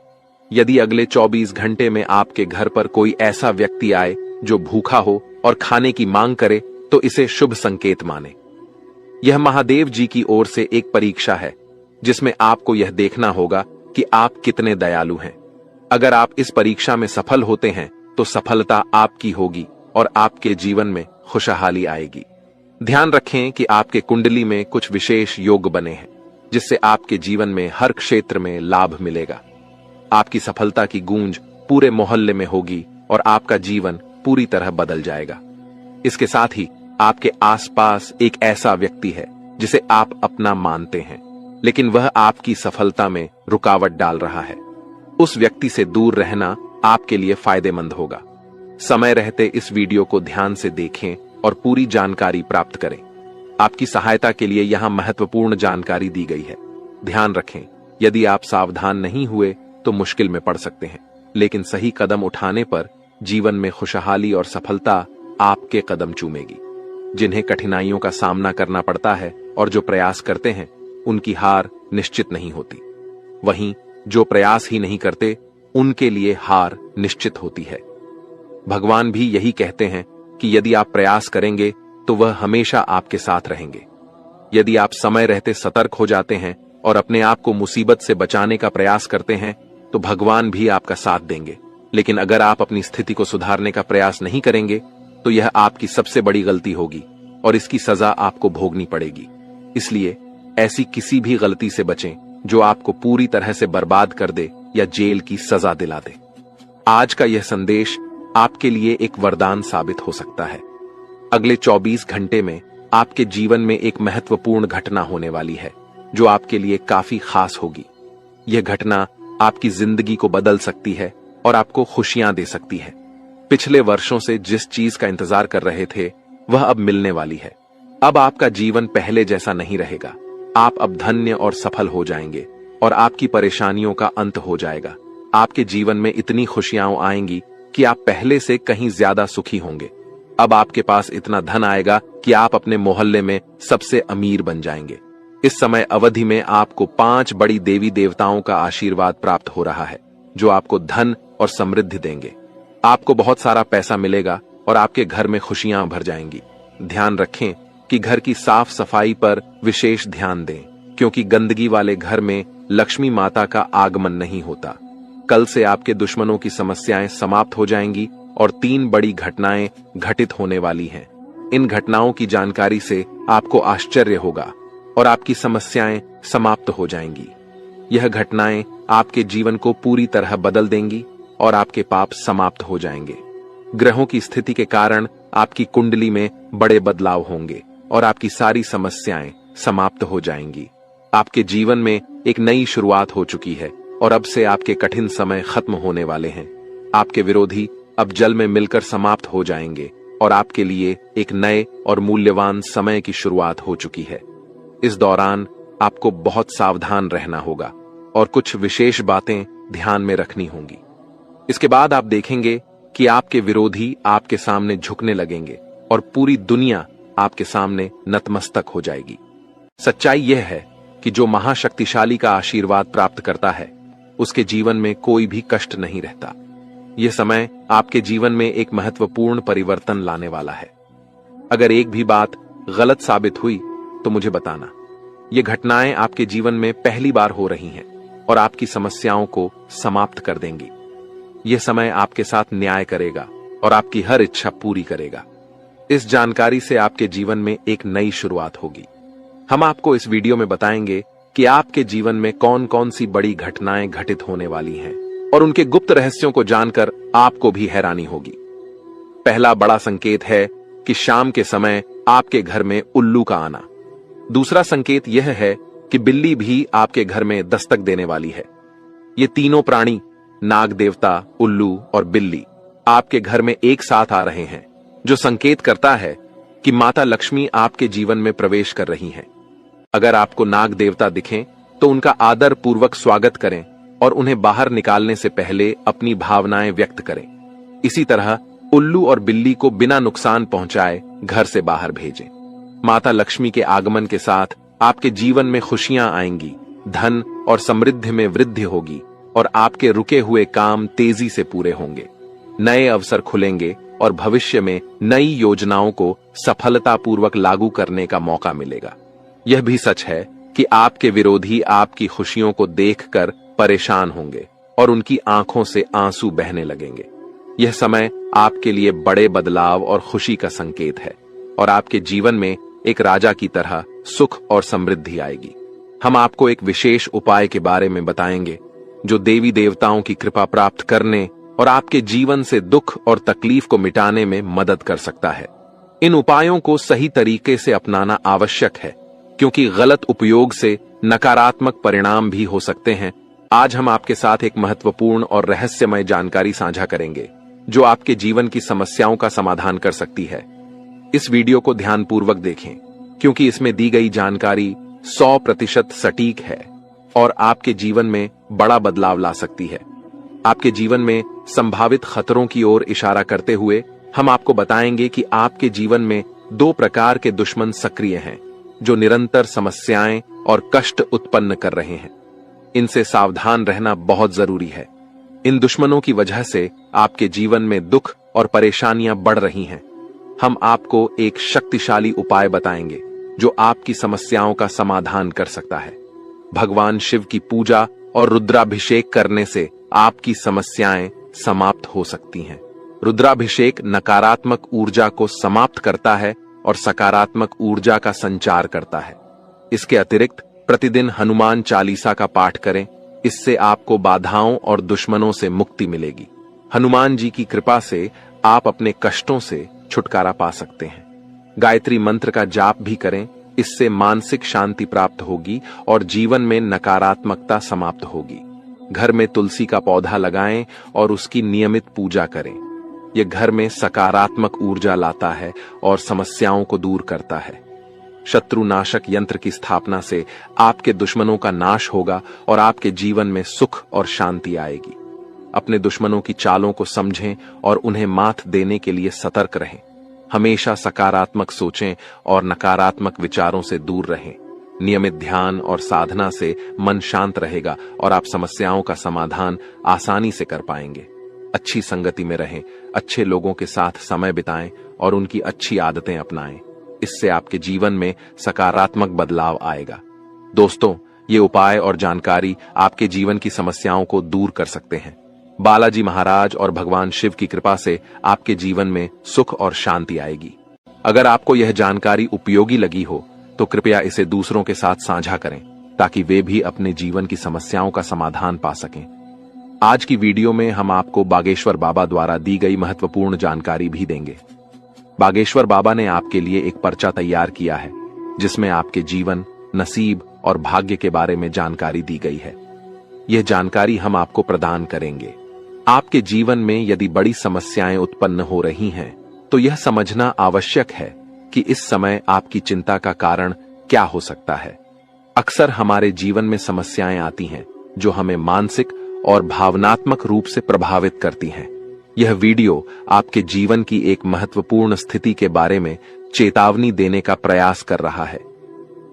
यदि अगले 24 घंटे में आपके घर पर कोई ऐसा व्यक्ति आए जो भूखा हो और खाने की मांग करे तो इसे शुभ संकेत माने। यह महादेव जी की ओर से एक परीक्षा है जिसमें आपको यह देखना होगा कि आप कितने दयालु हैं। अगर आप इस परीक्षा में सफल होते हैं तो सफलता आपकी होगी और आपके जीवन में खुशहाली आएगी। ध्यान रखें कि आपके कुंडली में कुछ विशेष योग बने हैं जिससे आपके जीवन में हर क्षेत्र में लाभ मिलेगा। आपकी सफलता की गूंज पूरे मोहल्ले में होगी और आपका जीवन पूरी तरह बदल जाएगा। इसके साथ ही आपके आसपास एक ऐसा व्यक्ति है जिसे आप अपना मानते हैं लेकिन वह आपकी सफलता में रुकावट डाल रहा है। उस व्यक्ति से दूर रहना आपके लिए फायदेमंद होगा। समय रहते इस वीडियो को ध्यान से देखें और पूरी जानकारी प्राप्त करें। आपकी सहायता के लिए यहां महत्वपूर्ण जानकारी दी गई है। ध्यान रखें, यदि आप सावधान नहीं हुए तो मुश्किल में पड़ सकते हैं, लेकिन सही कदम उठाने पर जीवन में खुशहाली और सफलता आपके कदम चूमेगी। जिन्हें कठिनाइयों का सामना करना पड़ता है और जो प्रयास करते हैं उनकी हार निश्चित नहीं होती, वहीं जो प्रयास ही नहीं करते उनके लिए हार निश्चित होती है। भगवान भी यही कहते हैं कि यदि आप प्रयास करेंगे तो वह हमेशा आपके साथ रहेंगे। यदि आप समय रहते सतर्क हो जाते हैं और अपने आप को मुसीबत से बचाने का प्रयास करते हैं तो भगवान भी आपका साथ देंगे। लेकिन अगर आप अपनी स्थिति को सुधारने का प्रयास नहीं करेंगे तो यह आपकी सबसे बड़ी गलती होगी और इसकी सजा आपको भोगनी पड़ेगी। इसलिए ऐसी किसी भी गलती से बचें जो आपको पूरी तरह से बर्बाद कर दे या जेल की सजा दिला दे। आज का यह संदेश आपके लिए एक वरदान साबित हो सकता है। अगले 24 घंटे में आपके जीवन में एक महत्वपूर्ण घटना होने वाली है जो आपके लिए काफी खास होगी। यह घटना आपकी जिंदगी को बदल सकती है और आपको खुशियां दे सकती है। पिछले वर्षों से जिस चीज का इंतजार कर रहे थे वह अब मिलने वाली है। अब आपका जीवन पहले जैसा नहीं रहेगा। आप अब धन्य और सफल हो जाएंगे और आपकी परेशानियों का अंत हो जाएगा। आपके जीवन में इतनी खुशियां आएंगी कि आप पहले से कहीं ज्यादा सुखी होंगे। अब आपके पास इतना धन आएगा कि आप अपने मोहल्ले में सबसे अमीर बन जाएंगे। इस समय अवधि में आपको 5 बड़ी देवी देवताओं का आशीर्वाद प्राप्त हो रहा है, जो आपको धन और समृद्धि देंगे। आपको बहुत सारा पैसा मिलेगा और आपके घर में खुशियां भर जाएंगी। ध्यान रखें कि घर की साफ सफाई पर विशेष ध्यान दें, क्योंकि गंदगी वाले घर में लक्ष्मी माता का आगमन नहीं होता। कल से आपके दुश्मनों की समस्याएं समाप्त हो जाएंगी और 3 बड़ी घटनाएं घटित होने वाली हैं। इन घटनाओं की जानकारी से आपको आश्चर्य होगा और आपकी समस्याएं समाप्त हो जाएंगी। यह घटनाएं आपके जीवन को पूरी तरह बदल देंगी और आपके पाप समाप्त हो जाएंगे। ग्रहों की स्थिति के कारण आपकी कुंडली में बड़े बदलाव होंगे और आपकी सारी समस्याएं समाप्त हो जाएंगी। आपके जीवन में एक नई शुरुआत हो चुकी है और अब से आपके कठिन समय खत्म होने वाले हैं। आपके विरोधी अब जल में मिलकर समाप्त हो जाएंगे और आपके लिए एक नए और मूल्यवान समय की शुरुआत हो चुकी है। इस दौरान आपको बहुत सावधान रहना होगा और कुछ विशेष बातें ध्यान में रखनी होंगी। इसके बाद आप देखेंगे कि आपके विरोधी आपके सामने झुकने लगेंगे और पूरी दुनिया आपके सामने नतमस्तक हो जाएगी। सच्चाई यह है कि जो महाशक्तिशाली का आशीर्वाद प्राप्त करता है, उसके जीवन में कोई भी कष्ट नहीं रहता। यह समय आपके जीवन में एक महत्वपूर्ण परिवर्तन लाने वाला है। अगर एक भी बात गलत साबित हुई तो मुझे बताना। ये घटनाएं आपके जीवन में पहली बार हो रही हैं और आपकी समस्याओं को समाप्त कर देंगी। यह समय आपके साथ न्याय करेगा और आपकी हर इच्छा पूरी करेगा। इस जानकारी से आपके जीवन में एक नई शुरुआत होगी। हम आपको इस वीडियो में बताएंगे कि आपके जीवन में कौन कौन सी बड़ी घटनाएं घटित होने वाली हैं और उनके गुप्त रहस्यों को जानकर आपको भी हैरानी होगी। पहला बड़ा संकेत है कि शाम के समय आपके घर में उल्लू का आना। दूसरा संकेत यह है कि बिल्ली भी आपके घर में दस्तक देने वाली है। ये तीनों प्राणी, नाग देवता, उल्लू और बिल्ली, आपके घर में एक साथ आ रहे हैं, जो संकेत करता है कि माता लक्ष्मी आपके जीवन में प्रवेश कर रही हैं। अगर आपको नाग देवता दिखें तो उनका आदर पूर्वक स्वागत करें और उन्हें बाहर निकालने से पहले अपनी भावनाएं व्यक्त करें। इसी तरह उल्लू और बिल्ली को बिना नुकसान पहुंचाए घर से बाहर भेजें। माता लक्ष्मी के आगमन के साथ आपके जीवन में खुशियां आएंगी, धन और समृद्धि में वृद्धि होगी और आपके रुके हुए काम तेजी से पूरे होंगे। नए अवसर खुलेंगे और भविष्य में नई योजनाओं को सफलतापूर्वक लागू करने का मौका मिलेगा। यह भी सच है कि आपके विरोधी आपकी खुशियों को देखकर परेशान होंगे और उनकी आंखों से आंसू बहने लगेंगे। यह समय आपके लिए बड़े बदलाव और खुशी का संकेत है और आपके जीवन में एक राजा की तरह सुख और समृद्धि आएगी। हम आपको एक विशेष उपाय के बारे में बताएंगे, जो देवी देवताओं की कृपा प्राप्त करने और आपके जीवन से दुख और तकलीफ को मिटाने में मदद कर सकता है। इन उपायों को सही तरीके से अपनाना आवश्यक है, क्योंकि गलत उपयोग से नकारात्मक परिणाम भी हो सकते हैं। आज हम आपके साथ एक महत्वपूर्ण और रहस्यमय जानकारी साझा करेंगे, जो आपके जीवन की समस्याओं का समाधान कर सकती है। इस वीडियो को ध्यानपूर्वक देखें, क्योंकि इसमें दी गई जानकारी 100% सटीक है और आपके जीवन में बड़ा बदलाव ला सकती है। आपके जीवन में संभावित खतरों की ओर इशारा करते हुए हम आपको बताएंगे कि आपके जीवन में 2 प्रकार के दुश्मन सक्रिय हैं, जो निरंतर समस्याएं और कष्ट उत्पन्न कर रहे हैं। इनसे सावधान रहना बहुत जरूरी है। इन दुश्मनों की वजह से आपके जीवन में दुख और परेशानियां बढ़ रही हैं। हम आपको एक शक्तिशाली उपाय बताएंगे, जो आपकी समस्याओं का समाधान कर सकता है। भगवान शिव की पूजा और रुद्राभिषेक करने से आपकी समस्याएं समाप्त हो सकती हैं। रुद्राभिषेक नकारात्मक ऊर्जा को समाप्त करता है और सकारात्मक ऊर्जा का संचार करता है। इसके अतिरिक्त प्रतिदिन हनुमान चालीसा का पाठ करें। इससे आपको बाधाओं और दुश्मनों से मुक्ति मिलेगी। हनुमान जी की कृपा से आप अपने कष्टों से छुटकारा पा सकते हैं। गायत्री मंत्र का जाप भी करें। इससे मानसिक शांति प्राप्त होगी और जीवन में नकारात्मकता समाप्त होगी। घर में तुलसी का पौधा लगाएं और उसकी नियमित पूजा करें। यह घर में सकारात्मक ऊर्जा लाता है और समस्याओं को दूर करता है। शत्रुनाशक यंत्र की स्थापना से आपके दुश्मनों का नाश होगा और आपके जीवन में सुख और शांति आएगी। अपने दुश्मनों की चालों को समझें और उन्हें मात देने के लिए सतर्क रहें। हमेशा सकारात्मक सोचें और नकारात्मक विचारों से दूर रहें। नियमित ध्यान और साधना से मन शांत रहेगा और आप समस्याओं का समाधान आसानी से कर पाएंगे। अच्छी संगति में रहें, अच्छे लोगों के साथ समय बिताएं और उनकी अच्छी आदतें अपनाएं। इससे आपके जीवन में सकारात्मक बदलाव आएगा। दोस्तों, ये उपाय और जानकारी आपके जीवन की समस्याओं को दूर कर सकते हैं। बालाजी महाराज और भगवान शिव की कृपा से आपके जीवन में सुख और शांति आएगी। अगर आपको यह जानकारी उपयोगी लगी हो तो कृपया इसे दूसरों के साथ साझा करें ताकि वे भी अपने जीवन की समस्याओं का समाधान पा सकें। आज की वीडियो में हम आपको बागेश्वर बाबा द्वारा दी गई महत्वपूर्ण जानकारी भी देंगे। बागेश्वर बाबा ने आपके लिए एक पर्चा तैयार किया है जिसमें आपके जीवन, नसीब और भाग्य के बारे में जानकारी दी गई है। यह जानकारी हम आपको प्रदान करेंगे। आपके जीवन में यदि बड़ी समस्याएं उत्पन्न हो रही हैं, तो यह समझना आवश्यक है कि इस समय आपकी चिंता का कारण क्या हो सकता है। अक्सर हमारे जीवन में समस्याएं आती हैं जो हमें मानसिक और भावनात्मक रूप से प्रभावित करती हैं। यह वीडियो आपके जीवन की एक महत्वपूर्ण स्थिति के बारे में चेतावनी देने का प्रयास कर रहा है।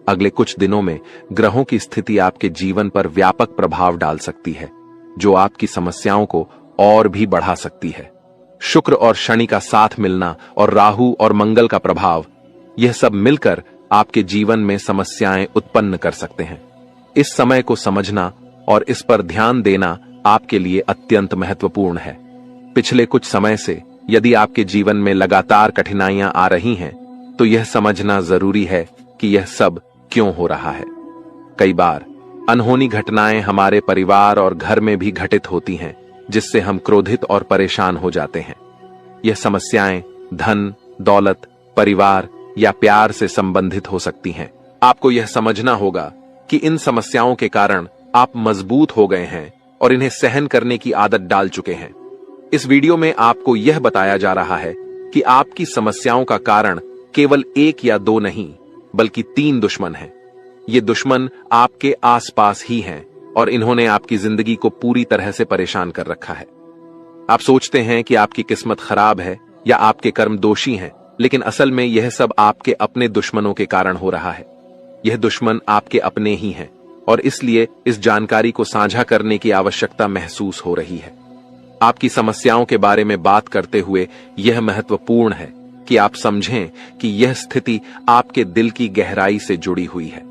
अगले कुछ दिनों में ग्रहों की स्थिति आपके जीवन पर व्यापक प्रभाव डाल सकती है, जो आपकी समस्याओं को और भी बढ़ा सकती है। शुक्र और शनि का साथ मिलना और राहु और मंगल का प्रभाव, यह सब मिलकर आपके जीवन में समस्याएं उत्पन्न कर सकते हैं। इस समय को समझना और इस पर ध्यान देना आपके लिए अत्यंत महत्वपूर्ण है। पिछले कुछ समय से यदि आपके जीवन में लगातार कठिनाइयां आ रही हैं, तो यह समझना जरूरी है कि यह सब क्यों हो रहा है। कई बार अनहोनी घटनाएं हमारे परिवार और घर में भी घटित होती हैं, जिससे हम क्रोधित और परेशान हो जाते हैं। यह समस्याएं धन, दौलत, परिवार या प्यार से संबंधित हो सकती हैं। आपको यह समझना होगा कि इन समस्याओं के कारण आप मजबूत हो गए हैं और इन्हें सहन करने की आदत डाल चुके हैं। इस वीडियो में आपको यह बताया जा रहा है कि आपकी समस्याओं का कारण केवल एक या दो नहीं, बल्कि 3 दुश्मन हैं। ये दुश्मन आपके आसपास ही हैं और इन्होंने आपकी जिंदगी को पूरी तरह से परेशान कर रखा है। आप सोचते हैं कि आपकी किस्मत खराब है या आपके कर्म दोषी हैं, लेकिन असल में यह सब आपके अपने दुश्मनों के कारण हो रहा है। यह दुश्मन आपके अपने ही हैं और इसलिए इस जानकारी को साझा करने की आवश्यकता महसूस हो रही है। आपकी समस्याओं के बारे में बात करते हुए यह महत्वपूर्ण है कि आप समझें कि यह स्थिति आपके दिल की गहराई से जुड़ी हुई है।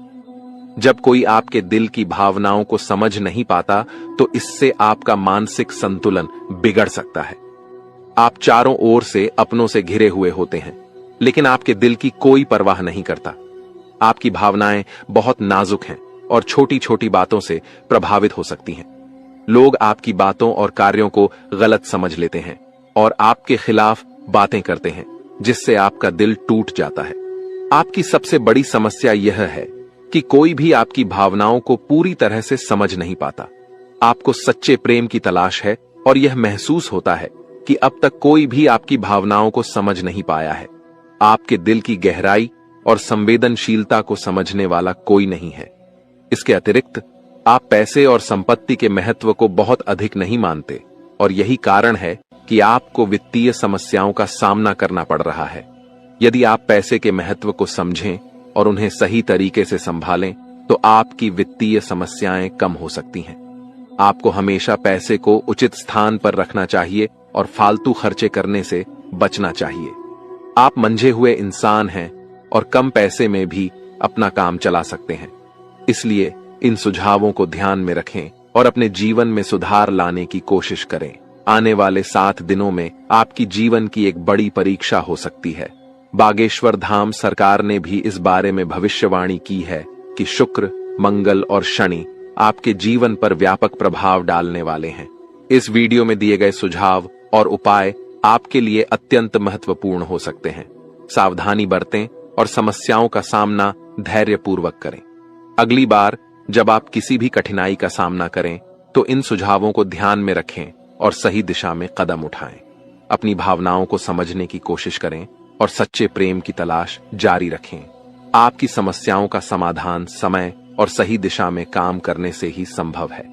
जब कोई आपके दिल की भावनाओं को समझ नहीं पाता, तो इससे आपका मानसिक संतुलन बिगड़ सकता है। आप चारों ओर से अपनों से घिरे हुए होते हैं, लेकिन आपके दिल की कोई परवाह नहीं करता। आपकी भावनाएं बहुत नाजुक हैं और छोटी छोटी बातों से प्रभावित हो सकती हैं। लोग आपकी बातों और कार्यों को गलत समझ लेते हैं और आपके खिलाफ बातें करते हैं, जिससे आपका दिल टूट जाता है। आपकी सबसे बड़ी समस्या यह है कि कोई भी आपकी भावनाओं को पूरी तरह से समझ नहीं पाता। आपको सच्चे प्रेम की तलाश है और यह महसूस होता है कि अब तक कोई भी आपकी भावनाओं को समझ नहीं पाया है। आपके दिल की गहराई और संवेदनशीलता को समझने वाला कोई नहीं है। इसके अतिरिक्त आप पैसे और संपत्ति के महत्व को बहुत अधिक नहीं मानते और यही कारण है कि आपको वित्तीय समस्याओं का सामना करना पड़ रहा है। यदि आप पैसे के महत्व को समझें और उन्हें सही तरीके से संभालें, तो आपकी वित्तीय समस्याएं कम हो सकती हैं। आपको हमेशा पैसे को उचित स्थान पर रखना चाहिए और फालतू खर्चे करने से बचना चाहिए। आप मंझे हुए इंसान हैं और कम पैसे में भी अपना काम चला सकते हैं। इसलिए इन सुझावों को ध्यान में रखें और अपने जीवन में सुधार लाने की कोशिश करें। आने वाले 7 दिनों में आपकी जीवन की एक बड़ी परीक्षा हो सकती है। बागेश्वर धाम सरकार ने भी इस बारे में भविष्यवाणी की है कि शुक्र, मंगल और शनि आपके जीवन पर व्यापक प्रभाव डालने वाले हैं। इस वीडियो में दिए गए सुझाव और उपाय आपके लिए अत्यंत महत्वपूर्ण हो सकते हैं। सावधानी बरतें और समस्याओं का सामना धैर्यपूर्वक करें। अगली बार जब आप किसी भी कठिनाई का सामना करें, तो इन सुझावों को ध्यान में रखें और सही दिशा में कदम उठाएं। अपनी भावनाओं को समझने की कोशिश करें और सच्चे प्रेम की तलाश जारी रखें। आपकी समस्याओं का समाधान समय और सही दिशा में काम करने से ही संभव है।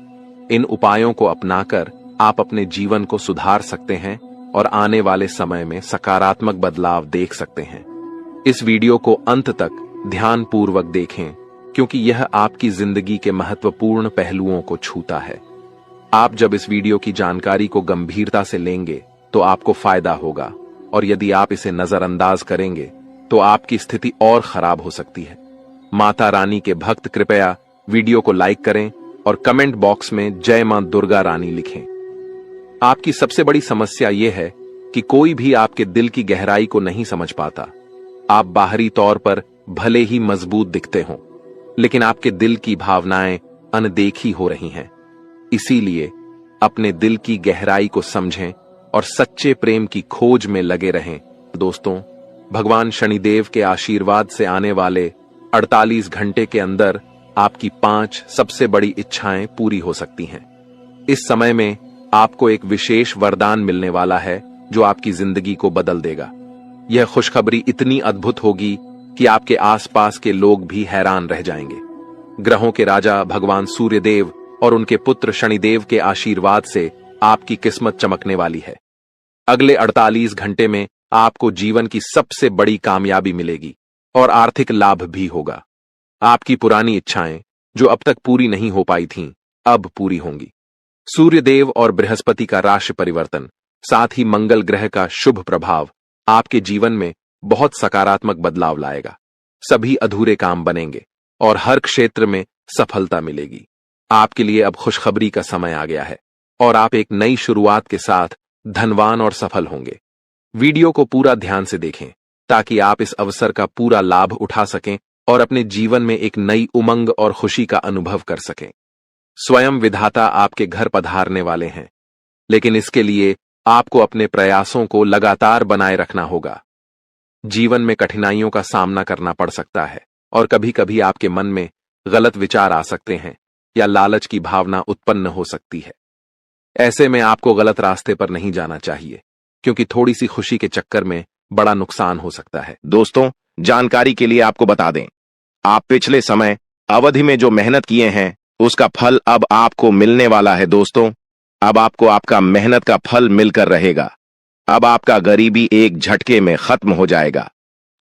इन उपायों को अपनाकर आप अपने जीवन को सुधार सकते हैं और आने वाले समय में सकारात्मक बदलाव देख सकते हैं। इस वीडियो को अंत तक ध्यानपूर्वक देखें, क्योंकि यह आपकी जिंदगी के महत्वपूर्ण पहलुओं को छूता है। आप जब इस वीडियो की जानकारी को गंभीरता से लेंगे तो आपको फायदा होगा, और यदि आप इसे नजरअंदाज करेंगे तो आपकी स्थिति और खराब हो सकती है। माता रानी के भक्त कृपया वीडियो को लाइक करें और कमेंट बॉक्स में जय मां दुर्गा रानी लिखें। आपकी सबसे बड़ी समस्या यह है कि कोई भी आपके दिल की गहराई को नहीं समझ पाता। आप बाहरी तौर पर भले ही मजबूत दिखते हों, लेकिन आपके दिल की भावनाएं अनदेखी हो रही हैं। इसीलिए अपने दिल की गहराई को समझें और सच्चे प्रेम की खोज में लगे रहें। दोस्तों, भगवान शनिदेव के आशीर्वाद से आने वाले 48 घंटे के अंदर आपकी 5 सबसे बड़ी इच्छाएं पूरी हो सकती हैं। इस समय में आपको एक विशेष वरदान मिलने वाला है जो आपकी जिंदगी को बदल देगा। यह खुशखबरी इतनी अद्भुत होगी कि आपके आसपास के लोग भी हैरान रह जाएंगे। ग्रहों के राजा भगवान सूर्यदेव और उनके पुत्र शनिदेव के आशीर्वाद से आपकी किस्मत चमकने वाली है। अगले 48 घंटे में आपको जीवन की सबसे बड़ी कामयाबी मिलेगी और आर्थिक लाभ भी होगा। आपकी पुरानी इच्छाएं जो अब तक पूरी नहीं हो पाई थीं, अब पूरी होंगी। सूर्यदेव और बृहस्पति का राशि परिवर्तन, साथ ही मंगल ग्रह का शुभ प्रभाव आपके जीवन में बहुत सकारात्मक बदलाव लाएगा। सभी अधूरे काम बनेंगे और हर क्षेत्र में सफलता मिलेगी। आपके लिए अब खुशखबरी का समय आ गया है और आप एक नई शुरुआत के साथ धनवान और सफल होंगे। वीडियो को पूरा ध्यान से देखें ताकि आप इस अवसर का पूरा लाभ उठा सकें और अपने जीवन में एक नई उमंग और खुशी का अनुभव कर सकें। स्वयं विधाता आपके घर पधारने वाले हैं, लेकिन इसके लिए आपको अपने प्रयासों को लगातार बनाए रखना होगा। जीवन में कठिनाइयों का सामना करना पड़ सकता है और कभी कभी आपके मन में गलत विचार आ सकते हैं या लालच की भावना उत्पन्न हो सकती है। ऐसे में आपको गलत रास्ते पर नहीं जाना चाहिए, क्योंकि थोड़ी सी खुशी के चक्कर में बड़ा नुकसान हो सकता है। दोस्तों, जानकारी के लिए आपको बता दें, आप पिछले समय अवधि में जो मेहनत किए हैं उसका फल अब आपको मिलने वाला है। दोस्तों, अब आपको आपका मेहनत का फल मिलकर रहेगा। अब आपका गरीबी एक झटके में खत्म हो जाएगा।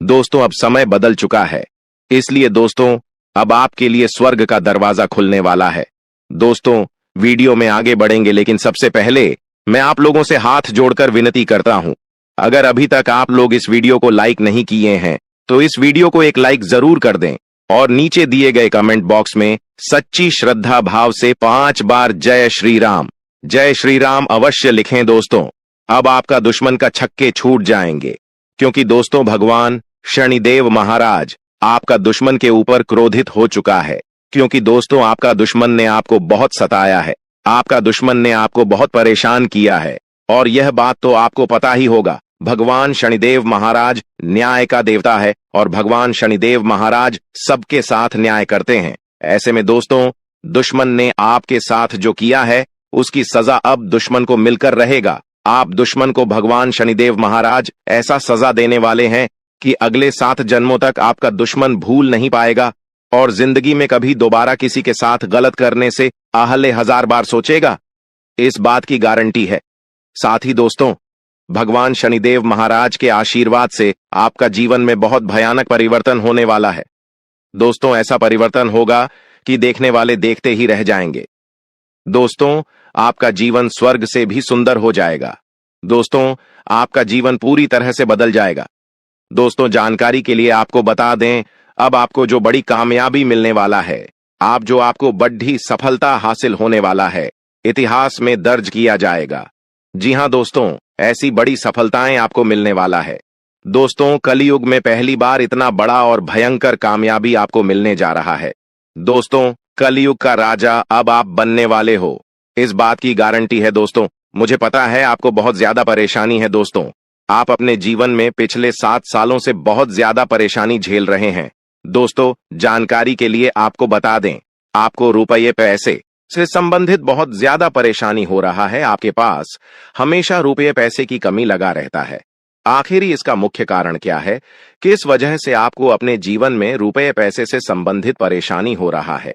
दोस्तों, अब समय बदल चुका है, इसलिए दोस्तों अब आपके लिए स्वर्ग का दरवाजा खुलने वाला है। दोस्तों, वीडियो में आगे बढ़ेंगे, लेकिन सबसे पहले मैं आप लोगों से हाथ जोड़कर विनती करता हूं, अगर अभी तक आप लोग इस वीडियो को लाइक नहीं किए हैं तो इस वीडियो को एक लाइक जरूर कर दें और नीचे दिए गए कमेंट बॉक्स में सच्ची श्रद्धा भाव से 5 बार जय श्री राम अवश्य लिखें। दोस्तों, अब आपका दुश्मन का छक्के छूट जाएंगे, क्योंकि दोस्तों भगवान शनिदेव महाराज आपका दुश्मन के ऊपर क्रोधित हो चुका है। क्योंकि दोस्तों आपका दुश्मन ने आपको बहुत सताया है, आपका दुश्मन ने आपको बहुत परेशान किया है, और यह बात तो आपको पता ही होगा। भगवान शनिदेव महाराज न्याय का देवता है और भगवान शनिदेव महाराज सबके साथ न्याय करते हैं। ऐसे में दोस्तों दुश्मन ने आपके साथ जो किया है उसकी सजा अब दुश्मन को मिलकर रहेगा। आप दुश्मन को भगवान शनिदेव महाराज ऐसा सजा देने वाले हैं कि अगले 7 जन्मों तक आपका दुश्मन भूल नहीं पाएगा और जिंदगी में कभी दोबारा किसी के साथ गलत करने से आहले 1000 बार सोचेगा। इस बात की गारंटी है। साथ ही दोस्तों भगवान शनिदेव महाराज के आशीर्वाद से आपका जीवन में बहुत भयानक परिवर्तन होने वाला है। दोस्तों ऐसा परिवर्तन होगा कि देखने वाले देखते ही रह जाएंगे। दोस्तों आपका जीवन स्वर्ग से भी सुंदर हो जाएगा। दोस्तों आपका जीवन पूरी तरह से बदल जाएगा। दोस्तों जानकारी के लिए आपको बता दें, अब आपको जो बड़ी कामयाबी मिलने वाला है, आपको बड़ी सफलता हासिल होने वाला है, इतिहास में दर्ज किया जाएगा। जी हां दोस्तों, ऐसी बड़ी सफलताएं आपको मिलने वाला है। दोस्तों कलयुग में पहली बार इतना बड़ा और भयंकर कामयाबी आपको मिलने जा रहा है। दोस्तों कलयुग का राजा अब आप बनने वाले हो, इस बात की गारंटी है। दोस्तों मुझे पता है आपको बहुत ज्यादा परेशानी है। दोस्तों आप अपने जीवन में पिछले 7 सालों से बहुत ज्यादा परेशानी झेल रहे हैं। दोस्तों जानकारी के लिए आपको बता दें, आपको रुपये पैसे से संबंधित बहुत ज्यादा परेशानी हो रहा है। आपके पास हमेशा रुपये पैसे की कमी लगा रहता है। आखिर इसका मुख्य कारण क्या है? किस वजह से आपको अपने जीवन में रुपये पैसे से संबंधित परेशानी हो रहा है?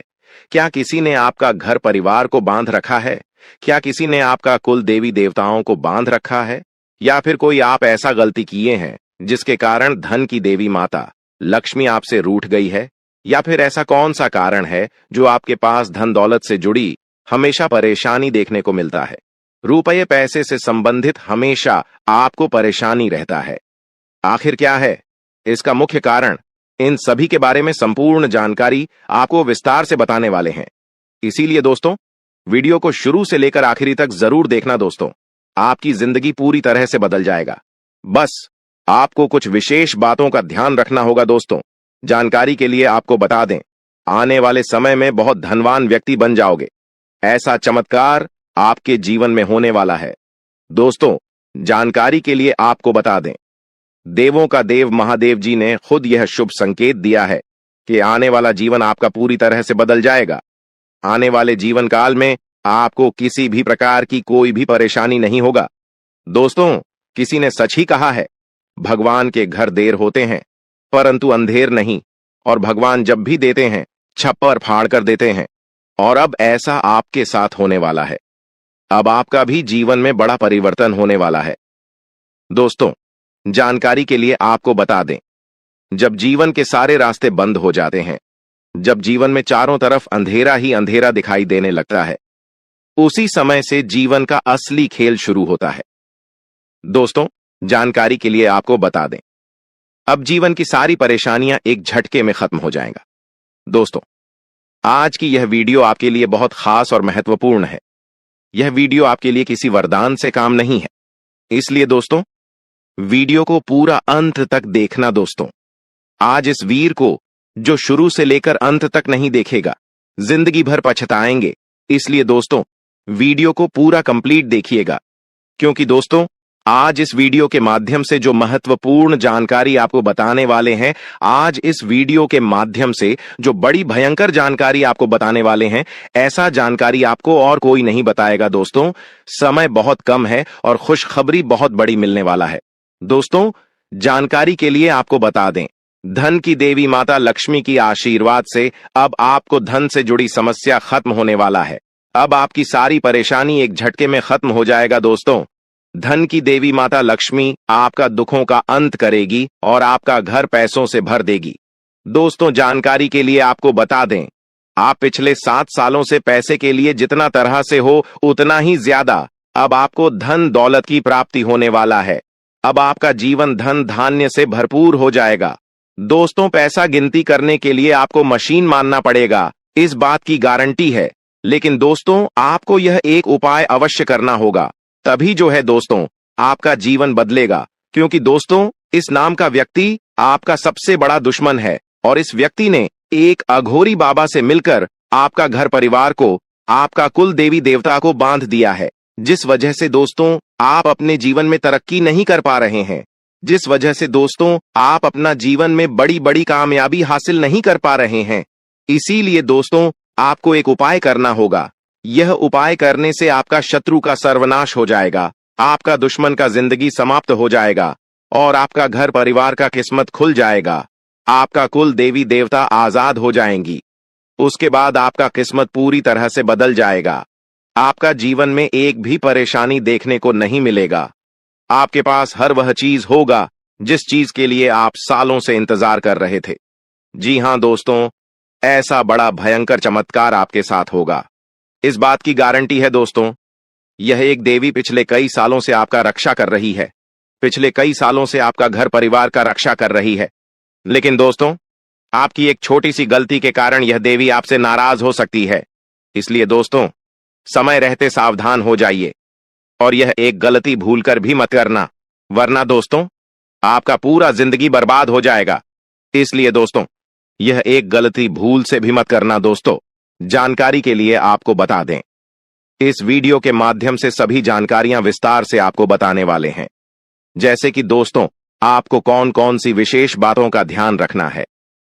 क्या किसी ने आपका घर परिवार को बांध रखा है? क्या किसी ने आपका कुल देवी देवताओं को बांध रखा है? या फिर कोई आप ऐसा गलती किए हैं जिसके कारण धन की देवी माता लक्ष्मी आपसे रूठ गई है? या फिर ऐसा कौन सा कारण है जो आपके पास धन दौलत से जुड़ी हमेशा परेशानी देखने को मिलता है? रुपये पैसे से संबंधित हमेशा आपको परेशानी रहता है। आखिर क्या है इसका मुख्य कारण? इन सभी के बारे में संपूर्ण जानकारी आपको विस्तार से बताने वाले हैं। इसीलिए दोस्तों, वीडियो को शुरू से लेकर आखिरी तक जरूर देखना दोस्तों। आपकी जिंदगी पूरी तरह से बदल जाएगा। बस आपको कुछ विशेष बातों का ध्यान रखना होगा दोस्तों। जानकारी के लिए आपको बता दें, आने वाले समय में बहुत धनवान व्यक्ति बन जाओगे। ऐसा चमत्कार आपके जीवन में होने वाला है। दोस्तों, जानकारी के लिए आपको बता दें, देवों का देव महादेव जी ने खुद यह शुभ संकेत दिया है कि आने वाला जीवन आपका पूरी तरह से बदल जाएगा। आने वाले जीवन काल में आपको किसी भी प्रकार की कोई भी परेशानी नहीं होगा। दोस्तों, किसी ने सच ही कहा है, भगवान के घर देर होते हैं परंतु अंधेर नहीं, और भगवान जब भी देते हैं छप्पर फाड़ कर देते हैं। और अब ऐसा आपके साथ होने वाला है। अब आपका भी जीवन में बड़ा परिवर्तन होने वाला है। दोस्तों, जानकारी के लिए आपको बता दें, जब जीवन के सारे रास्ते बंद हो जाते हैं, जब जीवन में चारों तरफ अंधेरा ही अंधेरा दिखाई देने लगता है, उसी समय से जीवन का असली खेल शुरू होता है। दोस्तों, जानकारी के लिए आपको बता दें, अब जीवन की सारी परेशानियां एक झटके में खत्म हो जाएगा। दोस्तों, आज की यह वीडियो आपके लिए बहुत खास और महत्वपूर्ण है। यह वीडियो आपके लिए किसी वरदान से काम नहीं है। इसलिए दोस्तों, वीडियो को पूरा अंत तक देखना दोस्तों। आज इस वीर को जो शुरू से लेकर अंत तक नहीं देखेगा, जिंदगी भर पछताएंगे। इसलिए दोस्तों, वीडियो को पूरा कंप्लीट देखिएगा, क्योंकि दोस्तों, आज इस वीडियो के माध्यम से जो महत्वपूर्ण जानकारी आपको बताने वाले हैं, आज इस वीडियो के माध्यम से जो बड़ी भयंकर जानकारी आपको बताने वाले हैं, ऐसा जानकारी आपको और कोई नहीं बताएगा दोस्तों। समय बहुत कम है और खुशखबरी बहुत बड़ी मिलने वाला है। दोस्तों, जानकारी के लिए आपको बता दें, धन की देवी माता लक्ष्मी की आशीर्वाद से अब आपको धन से जुड़ी समस्या खत्म होने वाला है। अब आपकी सारी परेशानी एक झटके में खत्म हो जाएगा दोस्तों। धन की देवी माता लक्ष्मी आपका दुखों का अंत करेगी और आपका घर पैसों से भर देगी। दोस्तों, जानकारी के लिए आपको बता दें, आप पिछले 7 सालों से पैसे के लिए जितना तरह से हो उतना ही ज्यादा अब आपको धन दौलत की प्राप्ति होने वाला है। अब आपका जीवन धन धान्य से भरपूर हो जाएगा। दोस्तों, पैसा गिनती करने के लिए आपको मशीन मानना पड़ेगा, इस बात की गारंटी है। लेकिन दोस्तों, आपको यह एक उपाय अवश्य करना होगा, तभी जो है दोस्तों आपका जीवन बदलेगा। क्योंकि दोस्तों, इस नाम का व्यक्ति आपका सबसे बड़ा दुश्मन है और इस व्यक्ति ने एक अघोरी बाबा से मिलकर आपका घर परिवार को, आपका कुल देवी देवता को बांध दिया है। जिस वजह से दोस्तों आप अपने जीवन में तरक्की नहीं कर पा रहे हैं, जिस वजह से दोस्तों आप अपना जीवन में बड़ी बड़ी कामयाबी हासिल नहीं कर पा रहे हैं। इसीलिए दोस्तों आपको एक उपाय करना होगा। यह उपाय करने से आपका शत्रु का सर्वनाश हो जाएगा, आपका दुश्मन का जिंदगी समाप्त हो जाएगा और आपका घर परिवार का किस्मत खुल जाएगा। आपका कुल देवी देवता आजाद हो जाएंगी। उसके बाद आपका किस्मत पूरी तरह से बदल जाएगा। आपका जीवन में एक भी परेशानी देखने को नहीं मिलेगा। आपके पास हर वह चीज होगा जिस चीज के लिए आप सालों से इंतजार कर रहे थे। जी हां दोस्तों, ऐसा बड़ा भयंकर चमत्कार आपके साथ होगा। इस बात की गारंटी है दोस्तों। यह एक देवी पिछले कई सालों से आपका रक्षा कर रही है, पिछले कई सालों से आपका घर परिवार का रक्षा कर रही है। लेकिन दोस्तों, आपकी एक छोटी सी गलती के कारण यह देवी आपसे नाराज हो सकती है। इसलिए दोस्तों, समय रहते सावधान हो जाइए और यह एक गलती भूलकर भी मत करना, वरना दोस्तों आपका पूरा जिंदगी बर्बाद हो जाएगा। इसलिए दोस्तों, यह एक गलती भूल से भी मत करना दोस्तों। जानकारी के लिए आपको बता दें, इस वीडियो के माध्यम से सभी जानकारियां विस्तार से आपको बताने वाले हैं। जैसे कि दोस्तों, आपको कौन कौन सी विशेष बातों का ध्यान रखना है,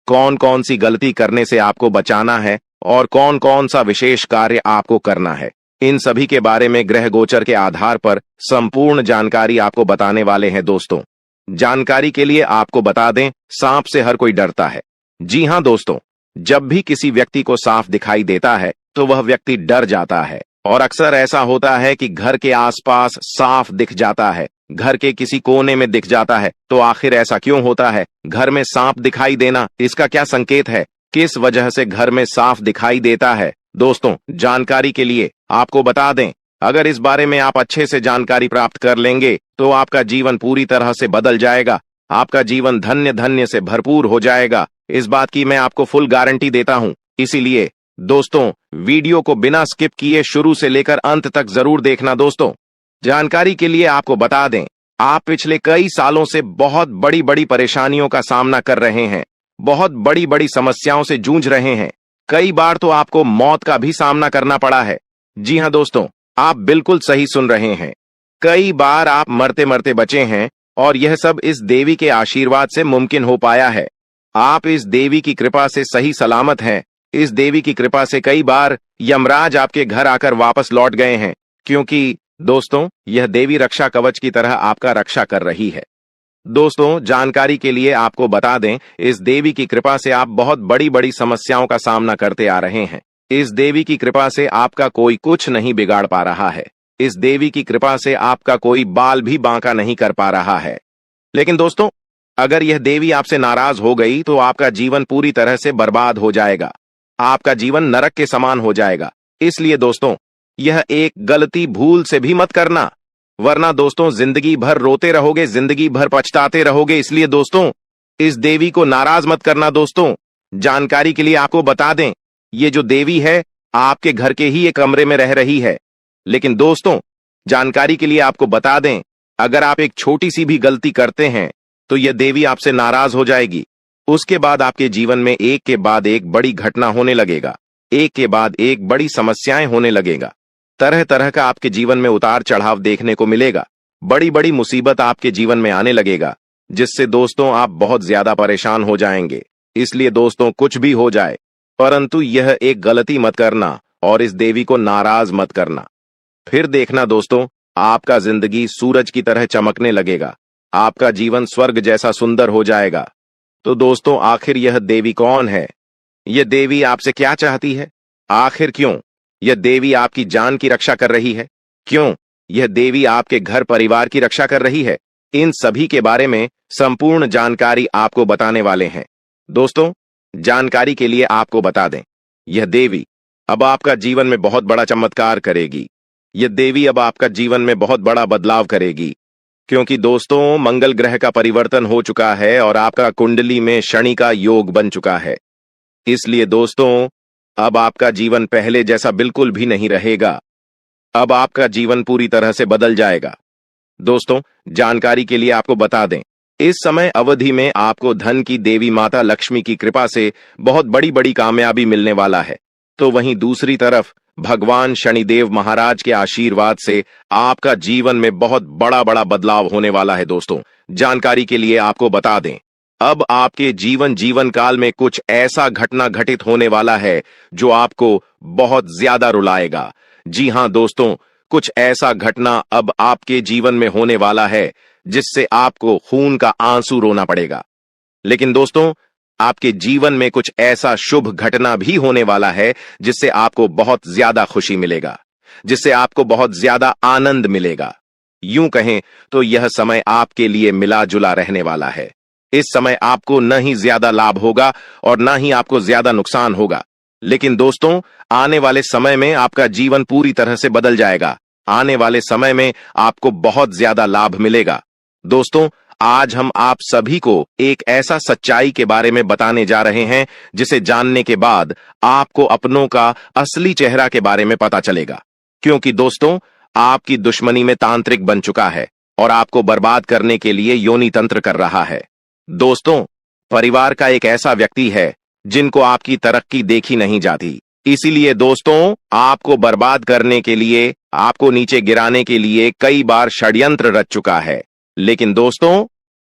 कौन कौन सी गलती करने से आपको बचाना है और कौन कौन सा विशेष कार्य आपको करना है, इन सभी के बारे में ग्रह गोचर के आधार पर संपूर्ण जानकारी आपको बताने वाले हैं दोस्तों। जानकारी के लिए आपको बता दें, सांप से हर कोई डरता है। जी हां दोस्तों, जब भी किसी व्यक्ति को सांप दिखाई देता है तो वह व्यक्ति डर जाता है और अक्सर ऐसा होता है कि घर के आसपास सांप दिख जाता है, घर के किसी कोने में दिख जाता है। तो आखिर ऐसा क्यों होता है? घर में सांप दिखाई देना, इसका क्या संकेत है? किस वजह से घर में सांप दिखाई देता है? दोस्तों, जानकारी के लिए आपको बता दें, अगर इस बारे में आप अच्छे से जानकारी प्राप्त कर लेंगे तो आपका जीवन पूरी तरह से बदल जाएगा। आपका जीवन धन्य धन्य से भरपूर हो जाएगा। इस बात की मैं आपको फुल गारंटी देता हूं। इसीलिए दोस्तों, वीडियो को बिना स्किप किए शुरू से लेकर अंत तक जरूर देखना। दोस्तों, जानकारी के लिए आपको बता दें, आप पिछले कई सालों से बहुत बड़ी बड़ी परेशानियों का सामना कर रहे हैं, बहुत बड़ी बड़ी समस्याओं से जूझ रहे हैं। कई बार तो आपको मौत का भी सामना करना पड़ा है। जी हां दोस्तों, आप बिल्कुल सही सुन रहे हैं। कई बार आप मरते मरते बचे हैं और यह सब इस देवी के आशीर्वाद से मुमकिन हो पाया है। आप इस देवी की कृपा से सही सलामत हैं। इस देवी की कृपा से कई बार यमराज आपके घर आकर वापस लौट गए हैं, क्योंकि दोस्तों, यह देवी रक्षा कवच की तरह आपका रक्षा कर रही है। दोस्तों, जानकारी के लिए आपको बता दें, इस देवी की कृपा से आप बहुत बड़ी बड़ी समस्याओं का सामना करते आ रहे हैं। इस देवी की कृपा से आपका कोई कुछ नहीं बिगाड़ पा रहा है। इस देवी की कृपा से आपका कोई बाल भी बांका नहीं कर पा रहा है। लेकिन दोस्तों, अगर यह देवी आपसे नाराज हो गई तो आपका जीवन पूरी तरह से बर्बाद हो जाएगा। आपका जीवन नरक के समान हो जाएगा। इसलिए दोस्तों, यह एक गलती भूल से भी मत करना, वरना दोस्तों जिंदगी भर रोते रहोगे, जिंदगी भर पछताते रहोगे। इसलिए दोस्तों, इस देवी को नाराज मत करना। दोस्तों, जानकारी के लिए आपको बता दें, ये जो देवी है आपके घर के ही एक कमरे में रह रही है। लेकिन दोस्तों, जानकारी के लिए आपको बता दें, अगर आप एक छोटी सी भी गलती करते हैं तो यह देवी आपसे नाराज हो जाएगी। उसके बाद आपके जीवन में एक के बाद एक बड़ी घटना होने लगेगा, एक के बाद एक बड़ी समस्याएं होने लगेगा। तरह तरह का आपके जीवन में उतार चढ़ाव देखने को मिलेगा। बड़ी बड़ी मुसीबत आपके जीवन में आने लगेगा, जिससे दोस्तों आप बहुत ज्यादा परेशान हो जाएंगे। इसलिए दोस्तों, कुछ भी हो जाए, परंतु यह एक गलती मत करना और इस देवी को नाराज मत करना। फिर देखना दोस्तों, आपका जिंदगी सूरज की तरह चमकने लगेगा। आपका जीवन स्वर्ग जैसा सुंदर हो जाएगा। तो दोस्तों, आखिर यह देवी कौन है? यह देवी आपसे क्या चाहती है? आखिर क्यों यह देवी आपकी जान की रक्षा कर रही है? क्यों यह देवी आपके घर परिवार की रक्षा कर रही है? इन सभी के बारे में संपूर्ण जानकारी आपको बताने वाले हैं। दोस्तों, जानकारी के लिए आपको बता दें, यह देवी अब आपका जीवन में बहुत बड़ा चमत्कार करेगी। यह देवी अब आपका जीवन में बहुत बड़ा बदलाव करेगी, क्योंकि दोस्तों, मंगल ग्रह का परिवर्तन हो चुका है और आपका कुंडली में शनि का योग बन चुका है। इसलिए दोस्तों, अब आपका जीवन पहले जैसा बिल्कुल भी नहीं रहेगा। अब आपका जीवन पूरी तरह से बदल जाएगा। दोस्तों, जानकारी के लिए आपको बता दें, इस समय अवधि में आपको धन की देवी माता लक्ष्मी की कृपा से बहुत बड़ी बड़ी कामयाबी मिलने वाला है। तो वहीं दूसरी तरफ भगवान शनिदेव महाराज के आशीर्वाद से आपका जीवन में बहुत बड़ा बड़ा बदलाव होने वाला है। दोस्तों, जानकारी के लिए आपको बता दें, अब आपके जीवन काल में कुछ ऐसा घटना घटित होने वाला है जो आपको बहुत ज्यादा रुलाएगा। जी हां दोस्तों, कुछ ऐसा घटना अब आपके जीवन में होने वाला है जिससे आपको खून का आंसू रोना पड़ेगा। लेकिन दोस्तों, आपके जीवन में कुछ ऐसा शुभ घटना भी होने वाला है जिससे आपको बहुत ज्यादा खुशी मिलेगा, जिससे आपको बहुत ज्यादा आनंद मिलेगा। यूं कहें तो यह समय आपके लिए मिला जुला रहने वाला है। इस समय आपको न ही ज्यादा लाभ होगा और न ही आपको ज्यादा नुकसान होगा। लेकिन दोस्तों, आने वाले समय में आपका जीवन पूरी तरह से बदल जाएगा। आने वाले समय में आपको बहुत ज्यादा लाभ मिलेगा। दोस्तों, आज हम आप सभी को एक ऐसा सच्चाई के बारे में बताने जा रहे हैं जिसे जानने के बाद आपको अपनों का असली चेहरा के बारे में पता चलेगा। क्योंकि दोस्तों, आपकी दुश्मनी में तांत्रिक बन चुका है और आपको बर्बाद करने के लिए योनि तंत्र कर रहा है। दोस्तों, परिवार का एक ऐसा व्यक्ति है जिनको आपकी तरक्की देखी नहीं जाती। इसीलिए दोस्तों, आपको बर्बाद करने के लिए, आपको नीचे गिराने के लिए कई बार षड्यंत्र रच चुका है। लेकिन दोस्तों,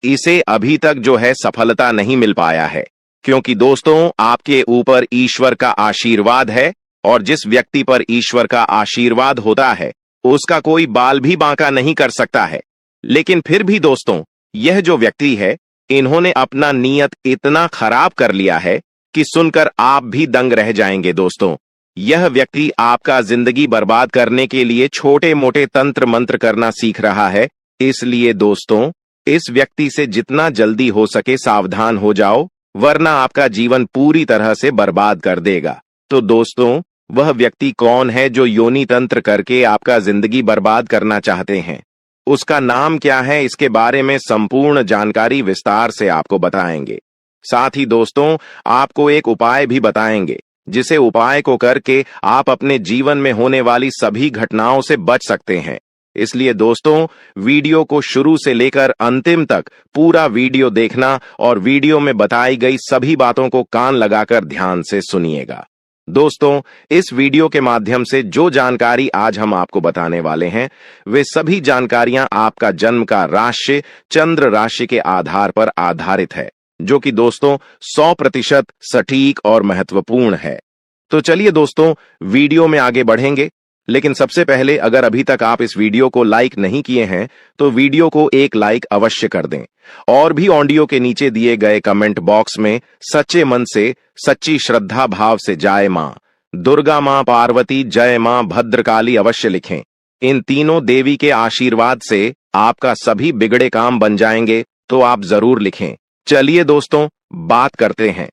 इसे अभी तक जो है सफलता नहीं मिल पाया है, क्योंकि दोस्तों, आपके ऊपर ईश्वर का आशीर्वाद है और जिस व्यक्ति पर ईश्वर का आशीर्वाद होता है उसका कोई बाल भी बांका नहीं कर सकता है। लेकिन फिर भी दोस्तों, यह जो व्यक्ति है, इन्होंने अपना नीयत इतना खराब कर लिया है कि सुनकर आप भी दंग रह जाएंगे। दोस्तों, यह व्यक्ति आपका जिंदगी बर्बाद करने के लिए छोटे मोटे तंत्र मंत्र करना सीख रहा है। इसलिए दोस्तों, इस व्यक्ति से जितना जल्दी हो सके सावधान हो जाओ, वरना आपका जीवन पूरी तरह से बर्बाद कर देगा। तो दोस्तों, वह व्यक्ति कौन है जो योनि तंत्र करके आपका जिंदगी बर्बाद करना चाहते हैं? उसका नाम क्या है? इसके बारे में संपूर्ण जानकारी विस्तार से आपको बताएंगे। साथ ही दोस्तों, आपको एक उपाय भी बताएंगे, जिसे उपाय को करके आप अपने जीवन में होने वाली सभी घटनाओं से बच सकते हैं। इसलिए दोस्तों, वीडियो को शुरू से लेकर अंतिम तक पूरा वीडियो देखना और वीडियो में बताई गई सभी बातों को कान लगाकर ध्यान से सुनिएगा। दोस्तों, इस वीडियो के माध्यम से जो जानकारी आज हम आपको बताने वाले हैं, वे सभी जानकारियां आपका जन्म का राशि चंद्र राशि के आधार पर आधारित है, जो कि दोस्तों 100% सटीक और महत्वपूर्ण है। तो चलिए दोस्तों, वीडियो में आगे बढ़ेंगे, लेकिन सबसे पहले अगर अभी तक आप इस वीडियो को लाइक नहीं किए हैं तो वीडियो को एक लाइक अवश्य कर दें और भी ऑडियो के नीचे दिए गए कमेंट बॉक्स में सच्चे मन से, सच्ची श्रद्धा भाव से जय मां दुर्गा, मां पार्वती, जय मां भद्रकाली अवश्य लिखें। इन तीनों देवी के आशीर्वाद से आपका सभी बिगड़े काम बन जाएंगे, तो आप जरूर लिखें। चलिए दोस्तों, बात करते हैं,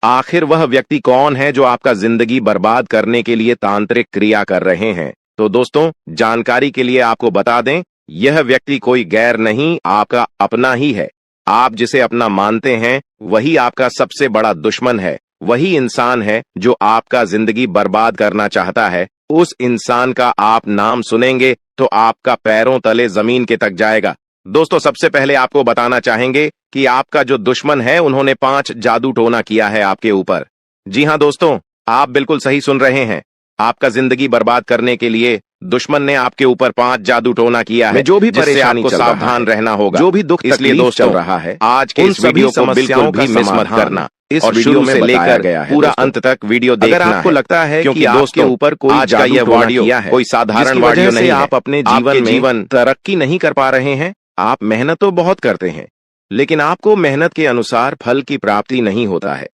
आखिर वह व्यक्ति कौन है जो आपका जिंदगी बर्बाद करने के लिए तांत्रिक क्रिया कर रहे हैं। तो दोस्तों, जानकारी के लिए आपको बता दें, यह व्यक्ति कोई गैर नहीं, आपका अपना ही है। आप जिसे अपना मानते हैं, वही आपका सबसे बड़ा दुश्मन है। वही इंसान है जो आपका जिंदगी बर्बाद करना चाहता है। उस इंसान का आप नाम सुनेंगे तो आपका पैरों तले जमीन के तक जाएगा। दोस्तों, सबसे पहले आपको बताना चाहेंगे कि आपका जो दुश्मन है, उन्होंने 5 जादू टोना किया है आपके ऊपर। जी हां दोस्तों, आप बिल्कुल सही सुन रहे हैं। आपका जिंदगी बर्बाद करने के लिए दुश्मन ने आपके ऊपर 5 जादू टोना किया है। जो भी परेशानी, आपको सावधान रहना होगा, जो भी दुख तकलीफ चल रहा है, आज के इस वीडियो को बिल्कुल भी मिस मत करना। इस वीडियो में लेकर गया है, पूरा अंत तक वीडियो देखना है। अगर आपको लगता है कि आपके ऊपर कोई जादू टोना किया है, कोई साधारण वीडियो नहीं है, आप अपने जीवन में तरक्की नहीं कर पा रहे हैं, आप मेहनत तो बहुत करते हैं, लेकिन आपको मेहनत के अनुसार फल की प्राप्ति नहीं होता है,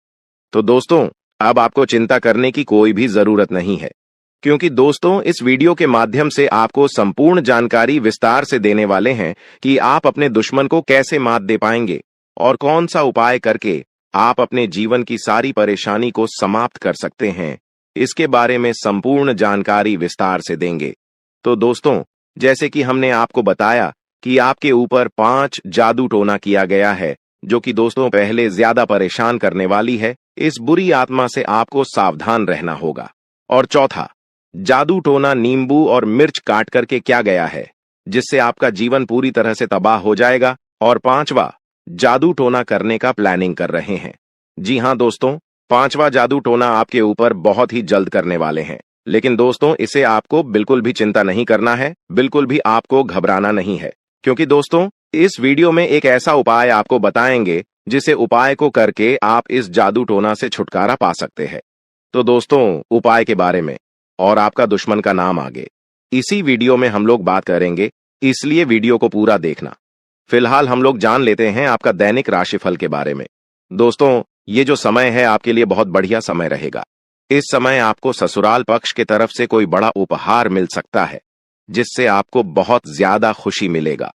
तो दोस्तों, अब आपको चिंता करने की कोई भी जरूरत नहीं है, क्योंकि दोस्तों, इस वीडियो के माध्यम से आपको संपूर्ण जानकारी विस्तार से देने वाले हैं कि आप अपने दुश्मन को कैसे मात दे पाएंगे और कौन सा उपाय करके आप अपने जीवन की सारी परेशानी को समाप्त कर सकते हैं। इसके बारे में संपूर्ण जानकारी विस्तार से देंगे। तो दोस्तों, जैसे कि हमने आपको बताया कि आपके ऊपर 5 जादू टोना किया गया है, जो कि दोस्तों पहले ज्यादा परेशान करने वाली है। इस बुरी आत्मा से आपको सावधान रहना होगा। और चौथा, जादू टोना नींबू और मिर्च काट करके क्या गया है, जिससे आपका जीवन पूरी तरह से तबाह हो जाएगा। और 5वां, जादू टोना करने का प्लानिंग कर रहे हैं। जी हां दोस्तों, 5वां जादू टोना आपके ऊपर बहुत ही जल्द करने वाले हैं, लेकिन दोस्तों, इसे आपको बिल्कुल भी चिंता नहीं करना है, बिल्कुल भी आपको घबराना नहीं है, क्योंकि दोस्तों, इस वीडियो में एक ऐसा उपाय आपको बताएंगे जिसे उपाय को करके आप इस जादू टोना से छुटकारा पा सकते हैं। तो दोस्तों, उपाय के बारे में और आपका दुश्मन का नाम आगे इसी वीडियो में हम लोग बात करेंगे, इसलिए वीडियो को पूरा देखना। फिलहाल हम लोग जान लेते हैं आपका दैनिक राशिफल के बारे में। दोस्तों, ये जो समय है आपके लिए बहुत बढ़िया समय रहेगा। इस समय आपको ससुराल पक्ष की तरफ से कोई बड़ा उपहार मिल सकता है, जिससे आपको बहुत ज्यादा खुशी मिलेगा,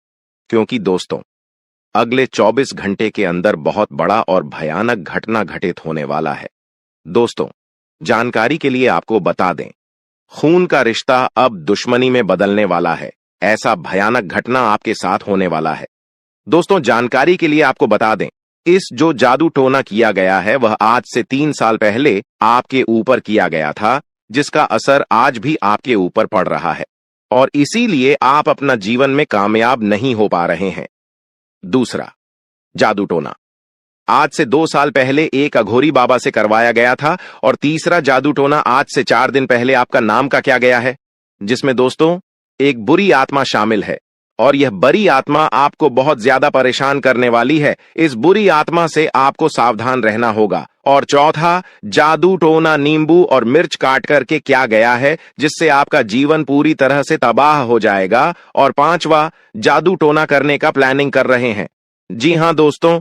क्योंकि दोस्तों, अगले 24 घंटे के अंदर बहुत बड़ा और भयानक घटना घटित होने वाला है। दोस्तों, जानकारी के लिए आपको बता दें, खून का रिश्ता अब दुश्मनी में बदलने वाला है। ऐसा भयानक घटना आपके साथ होने वाला है। दोस्तों, जानकारी के लिए आपको बता दें, इस जो जादू टोना किया गया है, वह आज से 3 साल पहले आपके ऊपर किया गया था, जिसका असर आज भी आपके ऊपर पड़ रहा है और इसीलिए आप अपना जीवन में कामयाब नहीं हो पा रहे हैं। दूसरा, जादू टोना आज से 2 साल पहले एक अघोरी बाबा से करवाया गया था। और तीसरा जादू टोना आज से 4 दिन पहले आपका नाम का क्या गया है, जिसमें दोस्तों एक बुरी आत्मा शामिल है और यह बुरी आत्मा आपको बहुत ज्यादा परेशान करने वाली है। इस बुरी आत्मा से आपको सावधान रहना होगा। और चौथा, जादू टोना नींबू और मिर्च काट करके क्या गया है, जिससे आपका जीवन पूरी तरह से तबाह हो जाएगा। और 5वां, जादू टोना करने का प्लानिंग कर रहे हैं, जी हाँ दोस्तों,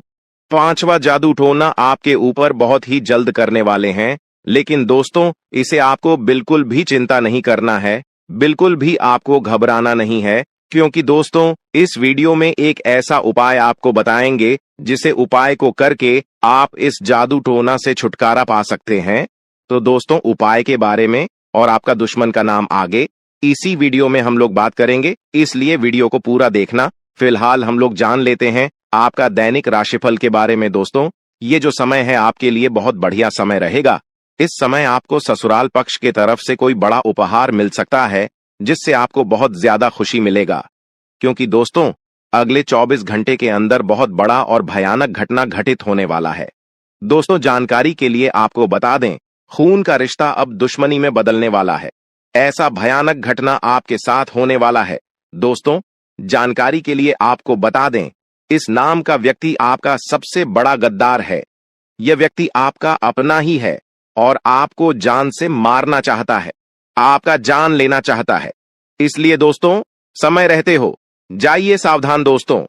पांचवा जादू टोना आपके ऊपर बहुत ही जल्द करने वाले हैं। लेकिन दोस्तों, इसे आपको बिल्कुल भी चिंता नहीं करना है, बिल्कुल भी आपको घबराना नहीं है, क्योंकि दोस्तों इस वीडियो में एक ऐसा उपाय आपको बताएंगे जिसे उपाय को करके आप इस जादू टोना से छुटकारा पा सकते हैं। तो दोस्तों, उपाय के बारे में और आपका दुश्मन का नाम आगे इसी वीडियो में हम लोग बात करेंगे, इसलिए वीडियो को पूरा देखना। फिलहाल हम लोग जान लेते हैं आपका दैनिक राशिफल के बारे में। दोस्तों, ये जो समय है आपके लिए बहुत बढ़िया समय रहेगा। इस समय आपको ससुराल पक्ष की तरफ से कोई बड़ा उपहार मिल सकता है, जिससे आपको बहुत ज्यादा खुशी मिलेगा, क्योंकि दोस्तों अगले 24 घंटे के अंदर बहुत बड़ा और भयानक घटना घटित होने वाला है। दोस्तों, जानकारी के लिए आपको बता दें, खून का रिश्ता अब दुश्मनी में बदलने वाला है। ऐसा भयानक घटना आपके साथ होने वाला है। दोस्तों, जानकारी के लिए आपको बता दें, इस नाम का व्यक्ति आपका सबसे बड़ा गद्दार है। यह व्यक्ति आपका अपना ही है और आपको जान से मारना चाहता है, आपका जान लेना चाहता है। इसलिए दोस्तों, समय रहते हो जाइए सावधान। दोस्तों,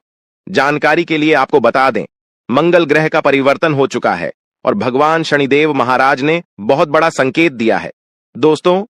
जानकारी के लिए आपको बता दें, मंगल ग्रह का परिवर्तन हो चुका है और भगवान शनिदेव महाराज ने बहुत बड़ा संकेत दिया है। दोस्तों,